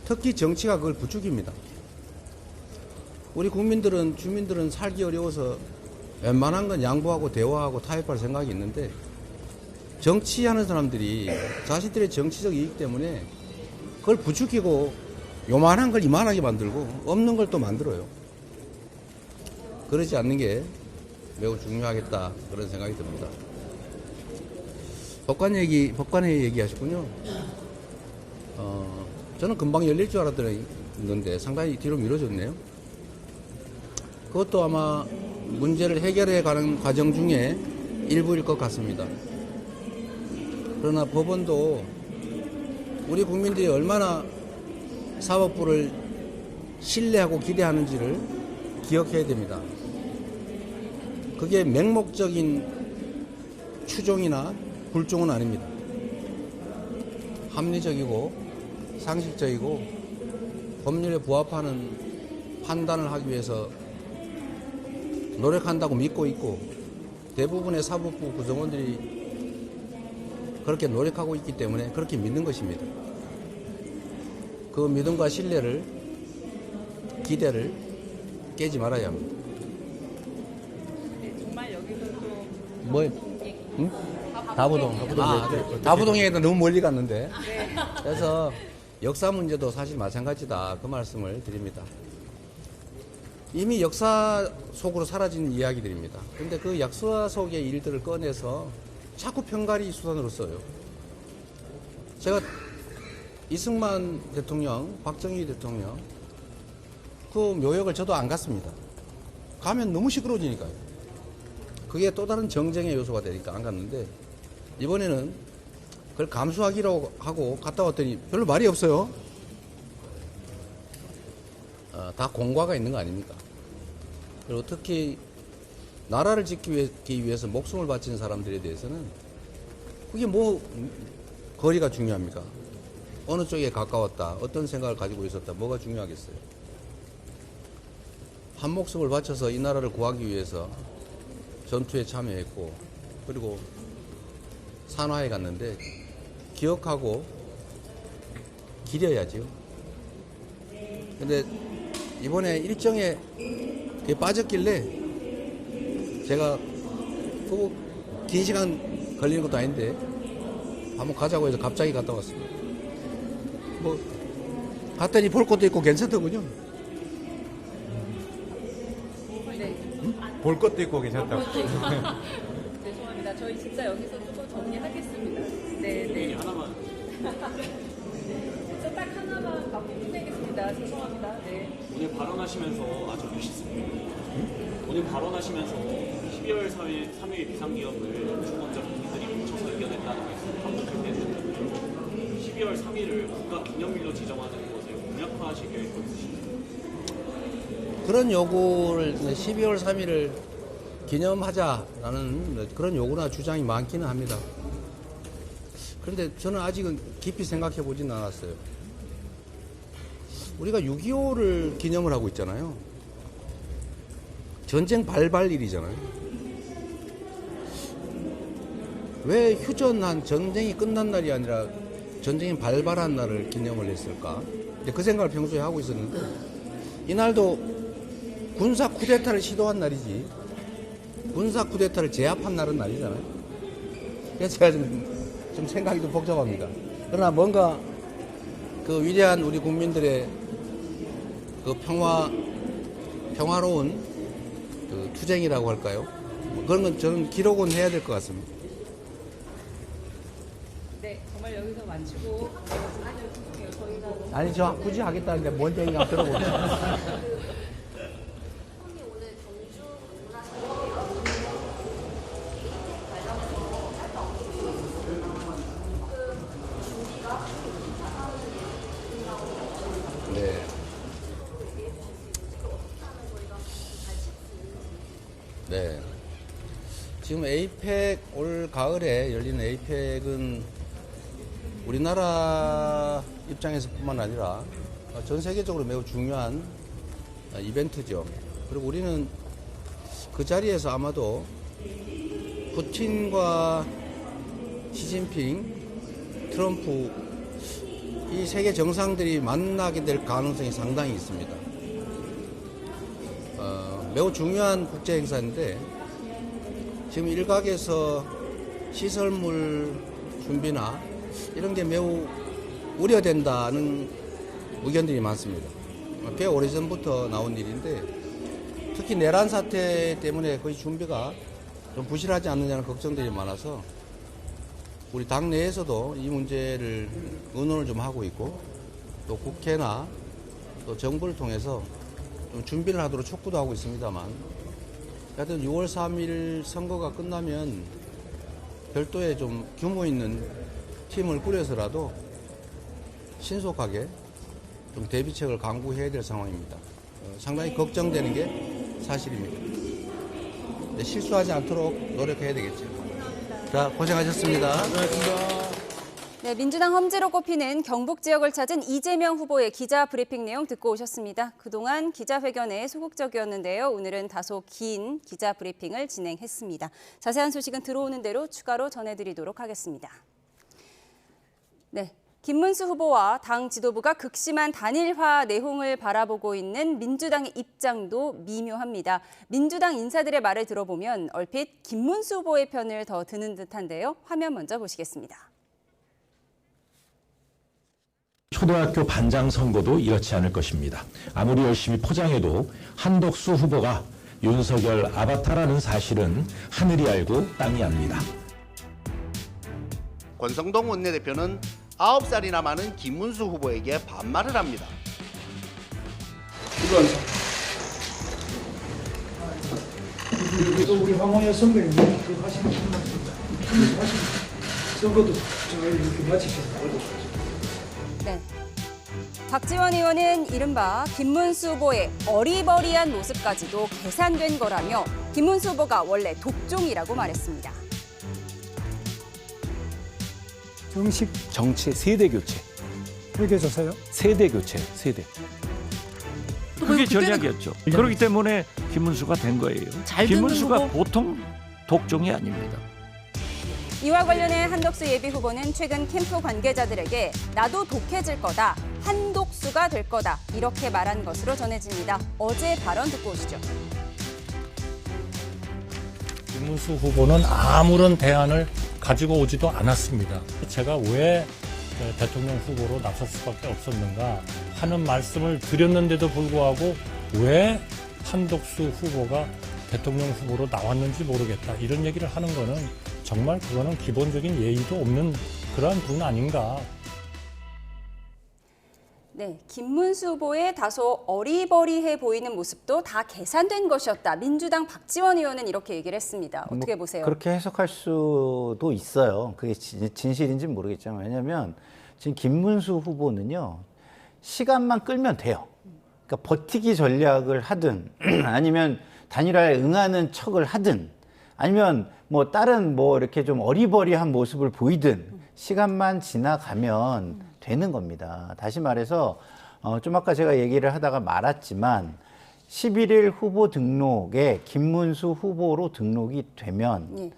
특히 정치가 그걸 부추깁니다. 우리 국민들은, 주민들은 살기 어려워서 웬만한 건 양보하고 대화하고 타협할 생각이 있는데, 정치하는 사람들이 자신들의 정치적 이익 때문에 그걸 부추기고 요만한 걸 이만하게 만들고 없는 걸 또 만들어요. 그러지 않는 게 매우 중요하겠다, 그런 생각이 듭니다. 법관회의 얘기하셨군요. 저는 금방 열릴 줄 알았는데 상당히 뒤로 미뤄졌네요. 그것도 아마 문제를 해결해 가는 과정 중에 일부일 것 같습니다. 그러나 법원도 우리 국민들이 얼마나 사법부를 신뢰하고 기대하는지를 기억해야 됩니다. 그게 맹목적인 추종이나 불종은 아닙니다. 합리적이고 상식적이고 법률에 부합하는 판단을 하기 위해서 노력한다고 믿고 있고, 대부분의 사법부 구성원들이 그렇게 노력하고 있기 때문에 그렇게 믿는 것입니다. 그 믿음과 신뢰를, 기대를 깨지 말아야 합니다. 정말 여기서 좀 뭐예요? 응? 다부동. 다부동에도 너무 멀리 갔는데. 그래서 역사 문제도 사실 마찬가지다, 그 말씀을 드립니다. 이미 역사 속으로 사라진 이야기들입니다. 그런데 그 역사 속의 일들을 꺼내서 자꾸 편가리 수단으로 써요. 제가 이승만 대통령, 박정희 대통령 그 묘역을 저도 안 갔습니다. 가면 너무 시끄러워지니까요. 그게 또 다른 정쟁의 요소가 되니까 안 갔는데, 이번에는 그걸 감수하기로 하고 갔다 왔더니 별로 말이 없어요. 다 공과가 있는 거 아닙니까? 그리고 특히 나라를 지키기 위해서 목숨을 바친 사람들에 대해서는 그게 뭐 거리가 중요합니까? 어느 쪽에 가까웠다, 어떤 생각을 가지고 있었다, 뭐가 중요하겠어요? 한 목숨을 바쳐서 이 나라를 구하기 위해서 전투에 참여했고, 그리고 산화에 갔는데 기억하고 기려야죠. 근데 이번에 일정에 빠졌길래 제가 긴 시간 걸리는 것도 아닌데 한번 가자고 해서 갑자기 갔다 왔습니다. 뭐 갔더니 볼 것도 있고 괜찮더군요. 볼 것도 있고 괜찮다고. 죄송합니다. 저희 진짜 여기서 좀 정리하겠습니다. 네. 하나만. 진짜 딱 하나만 갖고 끝내겠습니다. 죄송합니다. 네. 오늘 발언하시면서 아주 멋있습니다. 오늘 발언하시면서 12월 3일 비상기업을 주권자 국민들이 뭉쳐서 이겨냈다는 말씀을 반복할 때는 12월 3일을 국가 기념일로 지정하는 것을 공약화하실 계획도 있으십니까? 그런 요구를 12월 3일을 기념하자라는 그런 요구나 주장이 많기는 합니다. 그런데 저는 아직은 깊이 생각해 보진 않았어요. 우리가 6.25를 기념을 하고 있잖아요. 전쟁 발발일이잖아요. 왜 휴전한 전쟁이 끝난 날이 아니라 전쟁이 발발한 날을 기념을 했을까? 그 생각을 평소에 하고 있었는데 이날도 군사 쿠데타를 시도한 날이지 군사 쿠데타를 제압한 날은 아니잖아요. 그래서 제가 좀 생각이 좀 복잡합니다. 그러나 뭔가 그 위대한 우리 국민들의 그 평화로운 그 투쟁이라고 할까요? 그런 건 저는 기록은 해야 될 것 같습니다. 네, 정말 여기서 마치고 저희가 아니 저 굳이 하겠다는데 뭔 얘기가 들어보세요. 네. 네. 지금 에이펙 올 가을에 열리는 에이펙은 우리나라 입장에서뿐만 아니라 전 세계적으로 매우 중요한 이벤트죠. 그리고 우리는 그 자리에서 아마도 푸틴과 시진핑, 트럼프 이 세계 정상들이 만나게 될 가능성이 상당히 있습니다. 매우 중요한 국제 행사인데 지금 일각에서 시설물 준비나 이런 게 매우 우려된다는 의견들이 많습니다. 꽤 오래전부터 나온 일인데 특히 내란 사태 때문에 거의 준비가 좀 부실하지 않느냐는 걱정들이 많아서 우리 당 내에서도 이 문제를 의논을 좀 하고 있고 또 국회나 또 정부를 통해서 좀 준비를 하도록 촉구도 하고 있습니다만 하여튼 6월 3일 선거가 끝나면 별도의 좀 규모 있는 팀을 꾸려서라도 신속하게 좀 대비책을 강구해야 될 상황입니다. 상당히 걱정되는 게 사실입니다. 네, 실수하지 않도록 노력해야 되겠죠. 자, 고생하셨습니다. 네, 민주당 험지로 꼽히는 경북 지역을 찾은 이재명 후보의 기자 브리핑 내용 듣고 오셨습니다. 그동안 기자회견에 소극적이었는데요. 오늘은 다소 긴 기자 브리핑을 진행했습니다. 자세한 소식은 들어오는 대로 추가로 전해드리도록 하겠습니다. 네. 김문수 후보와 당 지도부가 극심한 단일화 내홍을 바라보고 있는 민주당의 입장도 미묘합니다. 민주당 인사들의 말을 들어보면 얼핏 김문수 후보의 편을 더 드는 듯한데요. 화면 먼저 보시겠습니다. 초등학교 반장 선거도 이렇지 않을 것입니다. 아무리 열심히 포장해도 한덕수 후보가 윤석열 아바타라는 사실은 하늘이 알고 땅이 압니다. 권성동 원내대표는 9살이나 많은 김문수 후보에게 반말을 합니다. 이거 우리 황홍여 선배님 그 하시는 선거도 잘 이렇게 마치셨다. 네. 박지원 의원은 이른바 김문수 후보의 어리버리한 모습까지도 계산된 거라며 김문수 후보가 원래 독종이라고 말했습니다. 정치 세대 교체. 회계조사요? 세대 교체, 세대. 그게 전략이었죠. 그렇기 때문에 김문수가 된 거예요. 김문수가 보통 독종이 아닙니다. 이와 관련해 한덕수 예비후보는 최근 캠프 관계자들에게 나도 독해질 거다, 한독수가 될 거다 이렇게 말한 것으로 전해집니다. 어제 발언 듣고 오시죠. 김문수 후보는 아무런 대안을 가지고 오지도 않았습니다. 제가 왜 대통령 후보로 나설 수밖에 없었는가 하는 말씀을 드렸는데도 불구하고 왜 한덕수 후보가 대통령 후보로 나왔는지 모르겠다 이런 얘기를 하는 거는 정말 그거는 기본적인 예의도 없는 그러한 분 아닌가. 네, 김문수 후보의 다소 어리버리해 보이는 모습도 다 계산된 것이었다. 민주당 박지원 의원은 이렇게 얘기를 했습니다. 어떻게 보세요? 그렇게 해석할 수도 있어요. 그게 진실인지는 모르겠지만 왜냐하면 지금 김문수 후보는요. 시간만 끌면 돼요. 그러니까 버티기 전략을 하든 아니면 단일화에 응하는 척을 하든 아니면 뭐 다른 뭐 이렇게 좀 어리버리한 모습을 보이든 시간만 지나가면 되는 겁니다. 다시 말해서 좀 아까 제가 얘기를 하다가 말았지만 11일 후보 등록에 김문수 후보로 등록이 되면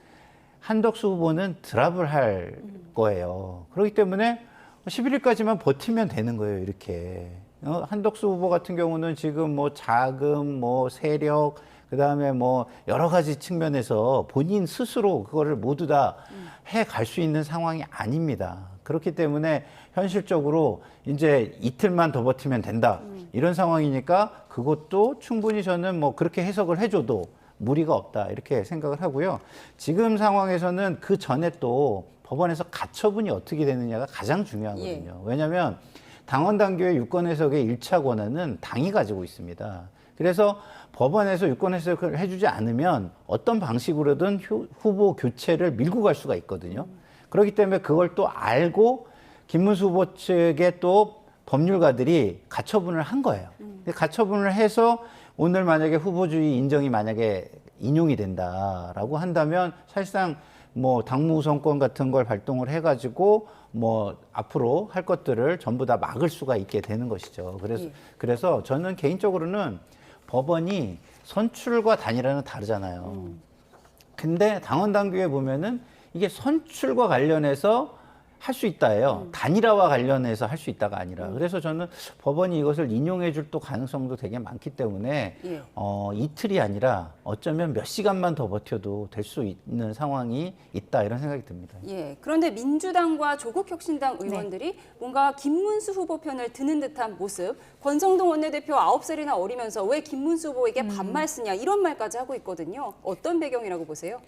한덕수 후보는 드랍을 할 거예요. 그렇기 때문에 11일까지만 버티면 되는 거예요, 이렇게. 한덕수 후보 같은 경우는 지금 뭐 자금, 뭐 세력, 그 다음에 뭐 여러 가지 측면에서 본인 스스로 그거를 모두 다 해 갈 수 있는 상황이 아닙니다. 그렇기 때문에 현실적으로 이제 이틀만 더 버티면 된다. 이런 상황이니까 그것도 충분히 저는 뭐 그렇게 해석을 해줘도 무리가 없다. 이렇게 생각을 하고요. 지금 상황에서는 그 전에 또 법원에서 가처분이 어떻게 되느냐가 가장 중요하거든요. 왜냐하면 당원 당규의 유권 해석의 1차 권한은 당이 가지고 있습니다. 그래서 법원에서 유권 해석을 해주지 않으면 어떤 방식으로든 후보 교체를 밀고 갈 수가 있거든요. 그렇기 때문에 그걸 또 알고 김문수 후보 측의 또 법률가들이 가처분을 한 거예요. 가처분을 해서 오늘 만약에 후보주의 인정이 만약에 인용이 된다라고 한다면 사실상 뭐 당무우선권 같은 걸 발동을 해가지고 뭐 앞으로 할 것들을 전부 다 막을 수가 있게 되는 것이죠. 그래서 저는 개인적으로는 법원이 선출과 단일화는 다르잖아요. 근데 당원 당규에 보면은 이게 선출과 관련해서 할 수 있다예요. 단일화와 관련해서 할 수 있다가 아니라. 그래서 저는 법원이 이것을 인용해 줄 또 가능성도 되게 많기 때문에 이틀이 아니라 어쩌면 몇 시간만 더 버텨도 될 수 있는 상황이 있다 이런 생각이 듭니다. 예. 그런데 민주당과 조국혁신당 의원들이 뭔가 김문수 후보 편을 드는 듯한 모습, 권성동 원내대표 9살이나 어리면서 왜 김문수 후보에게 반말 쓰냐 이런 말까지 하고 있거든요. 어떤 배경이라고 보세요?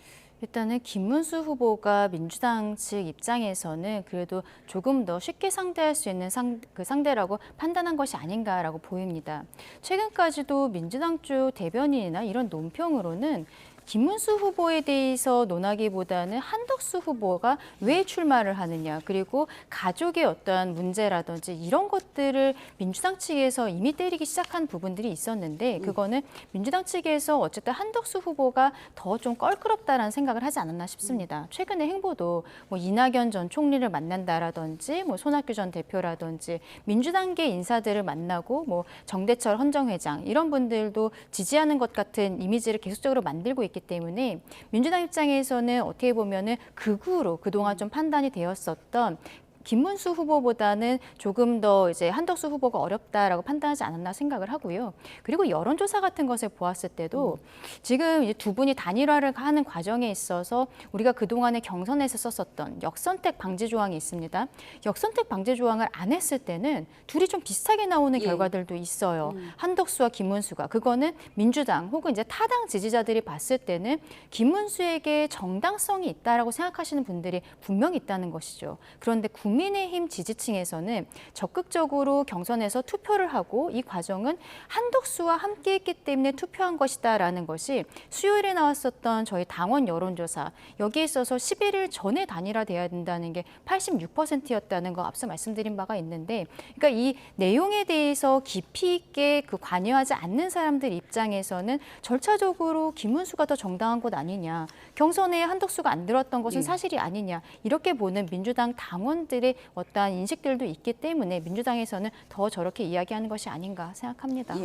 일단은 김문수 후보가 민주당 측 입장에서는 그래도 조금 더 쉽게 상대할 수 있는 상대라고 판단한 것이 아닌가라고 보입니다. 최근까지도 민주당 쪽 대변인이나 이런 논평으로는 김문수 후보에 대해서 논하기보다는 한덕수 후보가 왜 출마를 하느냐, 그리고 가족의 어떠한 문제라든지 이런 것들을 민주당 측에서 이미 때리기 시작한 부분들이 있었는데 그거는 민주당 측에서 어쨌든 한덕수 후보가 더 좀 껄끄럽다라는 생각을 하지 않았나 싶습니다. 최근의 행보도 뭐 이낙연 전 총리를 만난다라든지 뭐 손학규 전 대표라든지 민주당계 인사들을 만나고 뭐 정대철 헌정회장 이런 분들도 지지하는 것 같은 이미지를 계속적으로 만들고 있기 때문에 민주당 입장에서는 어떻게 보면은 극우로 그동안 좀 판단이 되었었던 김문수 후보보다는 조금 더 이제 한덕수 후보가 어렵다라고 판단하지 않았나 생각을 하고요. 그리고 여론조사 같은 것을 보았을 때도 지금 이제 두 분이 단일화를 하는 과정에 있어서 우리가 그동안에 경선에서 썼었던 역선택 방지 조항이 있습니다. 역선택 방지 조항을 안 했을 때는 둘이 좀 비슷하게 나오는 결과들도 있어요. 한덕수와 김문수가. 그거는 민주당 혹은 이제 타당 지지자들이 봤을 때는 김문수에게 정당성이 있다라고 생각하시는 분들이 분명히 있다는 것이죠. 그런데 국민의힘 지지층에서는 적극적으로 경선에서 투표를 하고 이 과정은 한덕수와 함께했기 때문에 투표한 것이다라는 것이 수요일에 나왔었던 저희 당원 여론조사 여기에 있어서 11일 전에 단일화돼야 된다는 게 86%였다는 거 앞서 말씀드린 바가 있는데 그러니까 이 내용에 대해서 깊이 있게 관여하지 않는 사람들 입장에서는 절차적으로 김문수가 더 정당한 것 아니냐 경선에 한덕수가 안 들었던 것은 사실이 아니냐 이렇게 보는 민주당 당원들의 어떠한 인식들도 있기 때문에 민주당에서는 더 저렇게 이야기하는 것이 아닌가 생각합니다.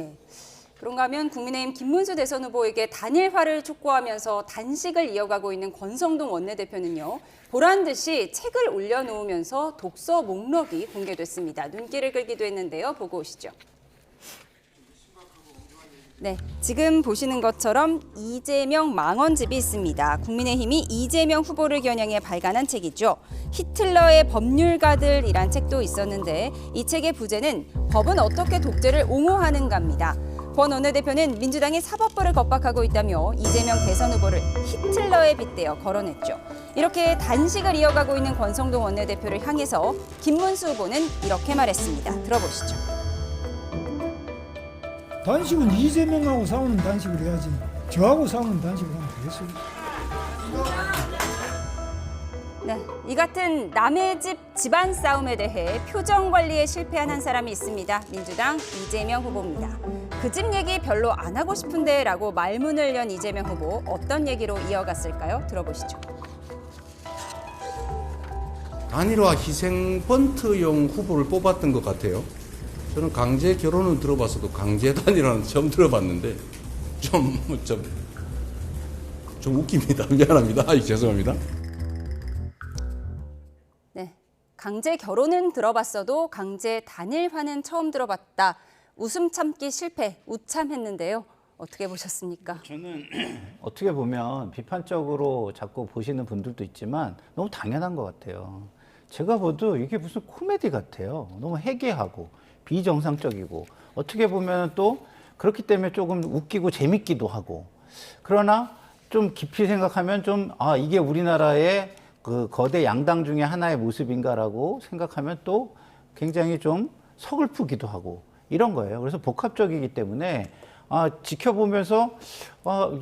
그런가 하면 국민의힘 김문수 대선 후보에게 단일화를 촉구하면서 단식을 이어가고 있는 권성동 원내대표는요. 보란 듯이 책을 올려놓으면서 독서 목록이 공개됐습니다. 눈길을 끌기도 했는데요. 보고 오시죠. 네, 지금 보시는 것처럼 이재명 망언집이 있습니다. 국민의힘이 이재명 후보를 겨냥해 발간한 책이죠. 히틀러의 법률가들이란 책도 있었는데 이 책의 부제는 법은 어떻게 독재를 옹호하는가입니다. 권 원내대표는 민주당이 사법부를 겁박하고 있다며 이재명 대선 후보를 히틀러에 빗대어 거론했죠. 이렇게 단식을 이어가고 있는 권성동 원내대표를 향해서 김문수 후보는 이렇게 말했습니다. 들어보시죠. 단식은 이재명하고 싸우는 단식을 해야지 저하고 싸우는 단식을 하면 되겠어요? 네, 이 같은 남의 집 집안 싸움에 대해 표정 관리에 실패한 한 사람이 있습니다. 민주당 이재명 후보입니다. 그 집 얘기 별로 안 하고 싶은데 라고 말문을 연 이재명 후보 어떤 얘기로 이어갔을까요? 들어보시죠. 단일화 희생 번트용 후보를 뽑았던 것 같아요. 저는 강제 결혼은 들어봤어도 강제 단일화는 처음 들어봤는데 좀 웃깁니다. 미안합니다. 죄송합니다. 네, 강제 결혼은 들어봤어도 강제 단일화는 처음 들어봤다. 웃음 참기 실패, 우참했는데요. 어떻게 보셨습니까? 저는 어떻게 보면 비판적으로 자꾸 보시는 분들도 있지만 너무 당연한 것 같아요. 제가 봐도 이게 무슨 코미디 같아요. 너무 해괴하고 비정상적이고 어떻게 보면 또 그렇기 때문에 조금 웃기고 재밌기도 하고 그러나 좀 깊이 생각하면 좀 이게 우리나라의 그 거대 양당 중에 하나의 모습인가라고 생각하면 또 굉장히 좀 서글프기도 하고 이런 거예요. 그래서 복합적이기 때문에 지켜보면서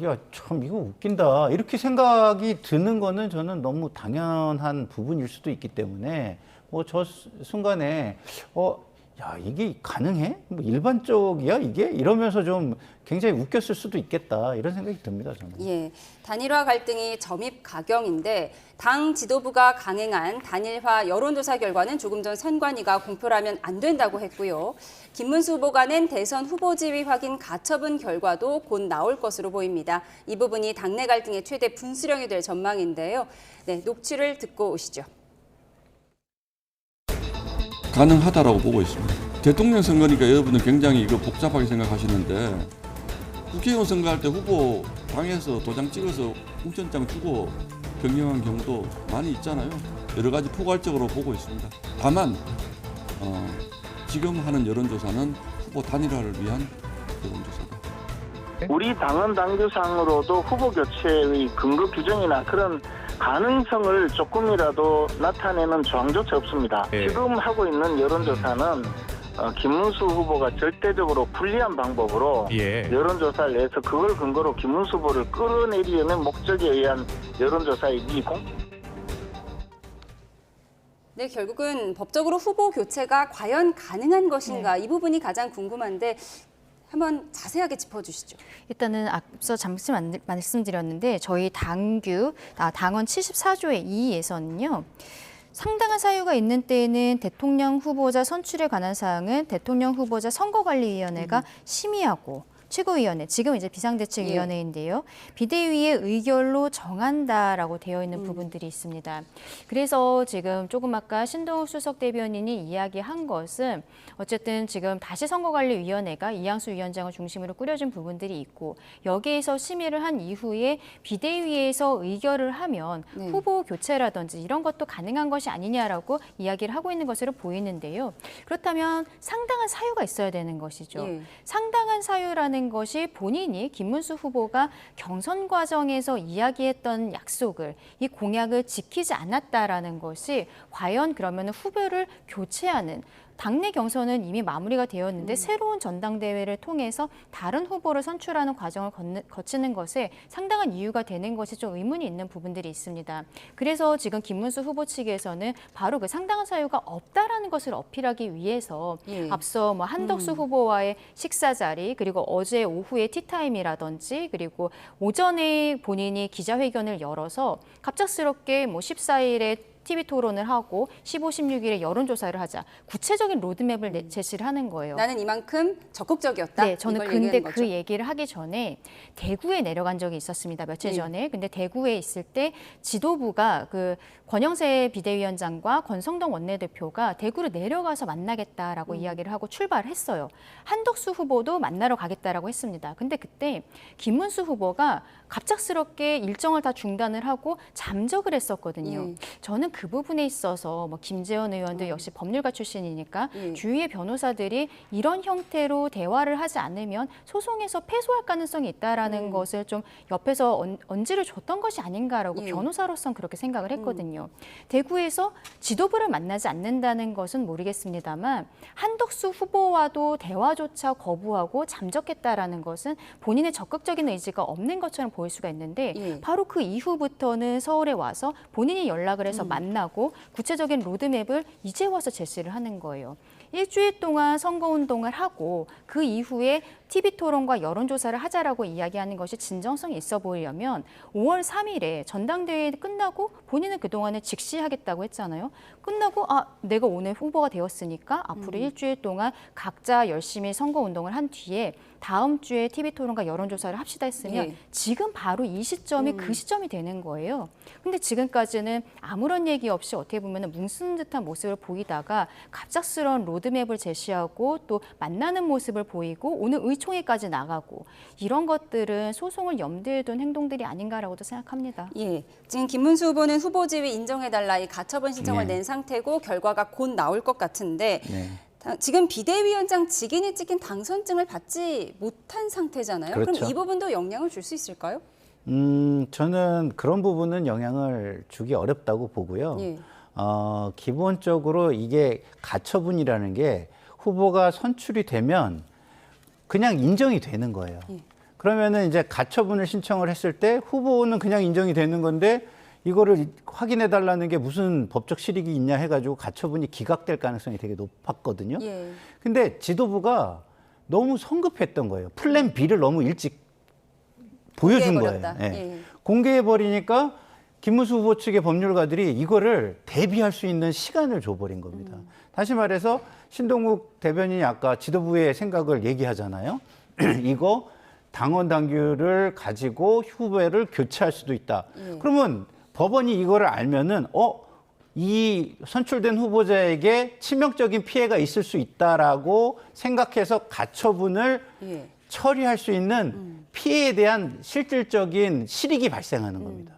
야, 참 이거 웃긴다 이렇게 생각이 드는 거는 저는 너무 당연한 부분일 수도 있기 때문에 저 순간에 야, 이게 가능해? 일반적이야, 이게? 이러면서 좀 굉장히 웃겼을 수도 있겠다, 이런 생각이 듭니다, 저는. 예, 단일화 갈등이 점입 가경인데 당 지도부가 강행한 단일화 여론조사 결과는 조금 전 선관위가 공표를 하면 안 된다고 했고요. 김문수 후보가 낸 대선 후보 지위 확인 가처분 결과도 곧 나올 것으로 보입니다. 이 부분이 당내 갈등의 최대 분수령이 될 전망인데요. 네, 녹취를 듣고 오시죠. 가능하다라고 보고 있습니다. 대통령 선거니까 여러분들 굉장히 이거 복잡하게 생각하시는데 국회의원 선거할 때 후보 당에서 도장 찍어서 공천장 주고 변경한 경우도 많이 있잖아요. 여러 가지 포괄적으로 보고 있습니다. 다만 지금 하는 여론조사는 후보 단일화를 위한 여론조사다. 우리 당헌 당규상으로도 후보 교체의 근거 규정이나 그런 가능성을 조금이라도 나타내는 조항조차 없습니다. 지금 하고 있는 여론조사는 김문수 후보가 절대적으로 불리한 방법으로 여론조사를 해서 그걸 근거로 김문수 후보를 끌어내리려는 목적에 의한 여론조사이기 네, 결국은 법적으로 후보 교체가 과연 가능한 것인가 이 부분이 가장 궁금한데 한번 자세하게 짚어주시죠. 일단은 앞서 잠시 말씀드렸는데 저희 당헌 74조의 2에서는요. 상당한 사유가 있는 때에는 대통령 후보자 선출에 관한 사항은 대통령 후보자 선거관리위원회가 심의하고 최고위원회, 지금 이제 비상대책위원회인데요. 비대위의 의결로 정한다라고 되어 있는 부분들이 있습니다. 그래서 지금 조금 아까 신동욱 수석 대변인이 이야기한 것은 어쨌든 지금 다시 선거관리위원회가 이양수 위원장을 중심으로 꾸려진 부분들이 있고 여기에서 심의를 한 이후에 비대위에서 의결을 하면 후보 교체라든지 이런 것도 가능한 것이 아니냐라고 이야기를 하고 있는 것으로 보이는데요. 그렇다면 상당한 사유가 있어야 되는 것이죠. 상당한 사유라는 것이 본인이 김문수 후보가 경선 과정에서 이야기했던 약속을 이 공약을 지키지 않았다라는 것이 과연 그러면 후보를 교체하는 당내 경선은 이미 마무리가 되었는데 새로운 전당대회를 통해서 다른 후보를 선출하는 과정을 거치는 것에 상당한 이유가 되는 것이 좀 의문이 있는 부분들이 있습니다. 그래서 지금 김문수 후보 측에서는 바로 그 상당한 사유가 없다라는 것을 어필하기 위해서 앞서 한덕수 후보와의 식사 자리 그리고 어제 오후에 티타임이라든지 그리고 오전에 본인이 기자회견을 열어서 갑작스럽게 14일에 TV 토론을 하고 15, 16일에 여론조사를 하자. 구체적인 로드맵을 제시를 하는 거예요. 나는 이만큼 적극적이었다? 네, 저는 근데 그 얘기를 하기 전에 대구에 내려간 적이 있었습니다. 며칠 전에. 근데 대구에 있을 때 지도부가 그 권영세 비대위원장과 권성동 원내대표가 대구로 내려가서 만나겠다라고 이야기를 하고 출발을 했어요. 한덕수 후보도 만나러 가겠다라고 했습니다. 근데 그때 김문수 후보가 갑작스럽게 일정을 다 중단을 하고 잠적을 했었거든요. 저는 그 부분에 있어서 뭐 김재원 의원도 역시 법률가 출신이니까 주위의 변호사들이 이런 형태로 대화를 하지 않으면 소송에서 패소할 가능성이 있다라는 것을 좀 옆에서 언지를 줬던 것이 아닌가라고 변호사로서는 그렇게 생각을 했거든요. 대구에서 지도부를 만나지 않는다는 것은 모르겠습니다만 한덕수 후보와도 대화조차 거부하고 잠적했다라는 것은 본인의 적극적인 의지가 없는 것처럼 보일 수가 있는데 바로 그 이후부터는 서울에 와서 본인이 연락을 해서 만나고 구체적인 로드맵을 이제 와서 제시를 하는 거예요. 일주일 동안 선거운동을 하고 그 이후에 TV토론과 여론조사를 하자라고 이야기하는 것이 진정성이 있어 보이려면 5월 3일에 전당대회 끝나고 본인은 그동안에 직시하겠다고 했잖아요. 끝나고 내가 오늘 후보가 되었으니까 앞으로 일주일 동안 각자 열심히 선거운동을 한 뒤에 다음 주에 TV토론과 여론조사를 합시다 했으면 지금 바로 이 시점이 그 시점이 되는 거예요. 근데 지금까지는 아무런 얘기 없이 어떻게 보면 뭉쓴 듯한 모습을 보이다가 갑작스러운 로드맵을 제시하고 또 만나는 모습을 보이고 오늘 의총회까지 나가고 이런 것들은 소송을 염두에 둔 행동들이 아닌가라고도 생각합니다. 지금 김문수 후보는 후보 지위 인정해달라 이 가처분 신청을 낸 상태고 결과가 곧 나올 것 같은데 지금 비대위원장 직인이 찍힌 당선증을 받지 못한 상태잖아요. 그렇죠. 그럼 이 부분도 영향을 줄 수 있을까요? 저는 그런 부분은 영향을 주기 어렵다고 보고요. 기본적으로 이게 가처분이라는 게 후보가 선출이 되면 그냥 인정이 되는 거예요. 그러면은 이제 가처분을 신청을 했을 때 후보는 그냥 인정이 되는 건데 이거를 확인해 달라는 게 무슨 법적 실익이 있냐 해가지고 가처분이 기각될 가능성이 되게 높았거든요. 근데 지도부가 너무 성급했던 거예요. 플랜 B를 너무 일찍 보여준 거예요. 공개해버리니까 김문수 후보 측의 법률가들이 이거를 대비할 수 있는 시간을 줘버린 겁니다. 다시 말해서 신동국 대변인이 아까 지도부의 생각을 얘기하잖아요. 이거 당원 당규를 가지고 후보를 교체할 수도 있다. 그러면 법원이 이거를 알면은 이 선출된 후보자에게 치명적인 피해가 있을 수 있다라고 생각해서 가처분을 처리할 수 있는 피해에 대한 실질적인 실익이 발생하는 겁니다.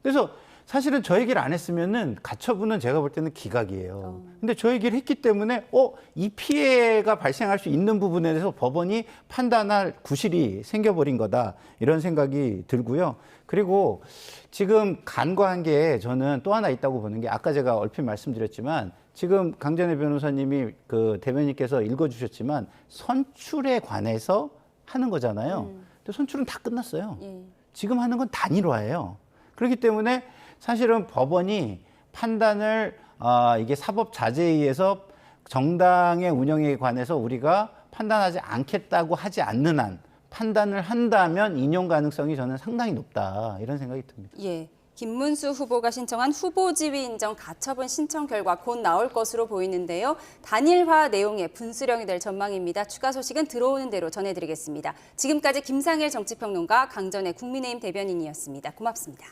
그래서 사실은 저 얘기를 안 했으면은 가처분은 제가 볼 때는 기각이에요. 근데 저 얘기를 했기 때문에 이 피해가 발생할 수 있는 부분에 대해서 법원이 판단할 구실이 생겨버린 거다 이런 생각이 들고요. 그리고 지금 간과한 게 저는 또 하나 있다고 보는 게 아까 제가 얼핏 말씀드렸지만 지금 강전혜 변호사님이 그 대변인께서 읽어주셨지만 선출에 관해서 하는 거잖아요. 근데 선출은 다 끝났어요. 지금 하는 건 단일화예요. 그렇기 때문에 사실은 법원이 판단을 이게 사법 자제에 의해서 정당의 운영에 관해서 우리가 판단하지 않겠다고 하지 않는 한 판단을 한다면 인용 가능성이 저는 상당히 높다 이런 생각이 듭니다. 김문수 후보가 신청한 후보 지위 인정 가처분 신청 결과 곧 나올 것으로 보이는데요. 단일화 내용의 분수령이 될 전망입니다. 추가 소식은 들어오는 대로 전해드리겠습니다. 지금까지 김상일 정치평론가, 강전혜 국민의힘 대변인이었습니다. 고맙습니다.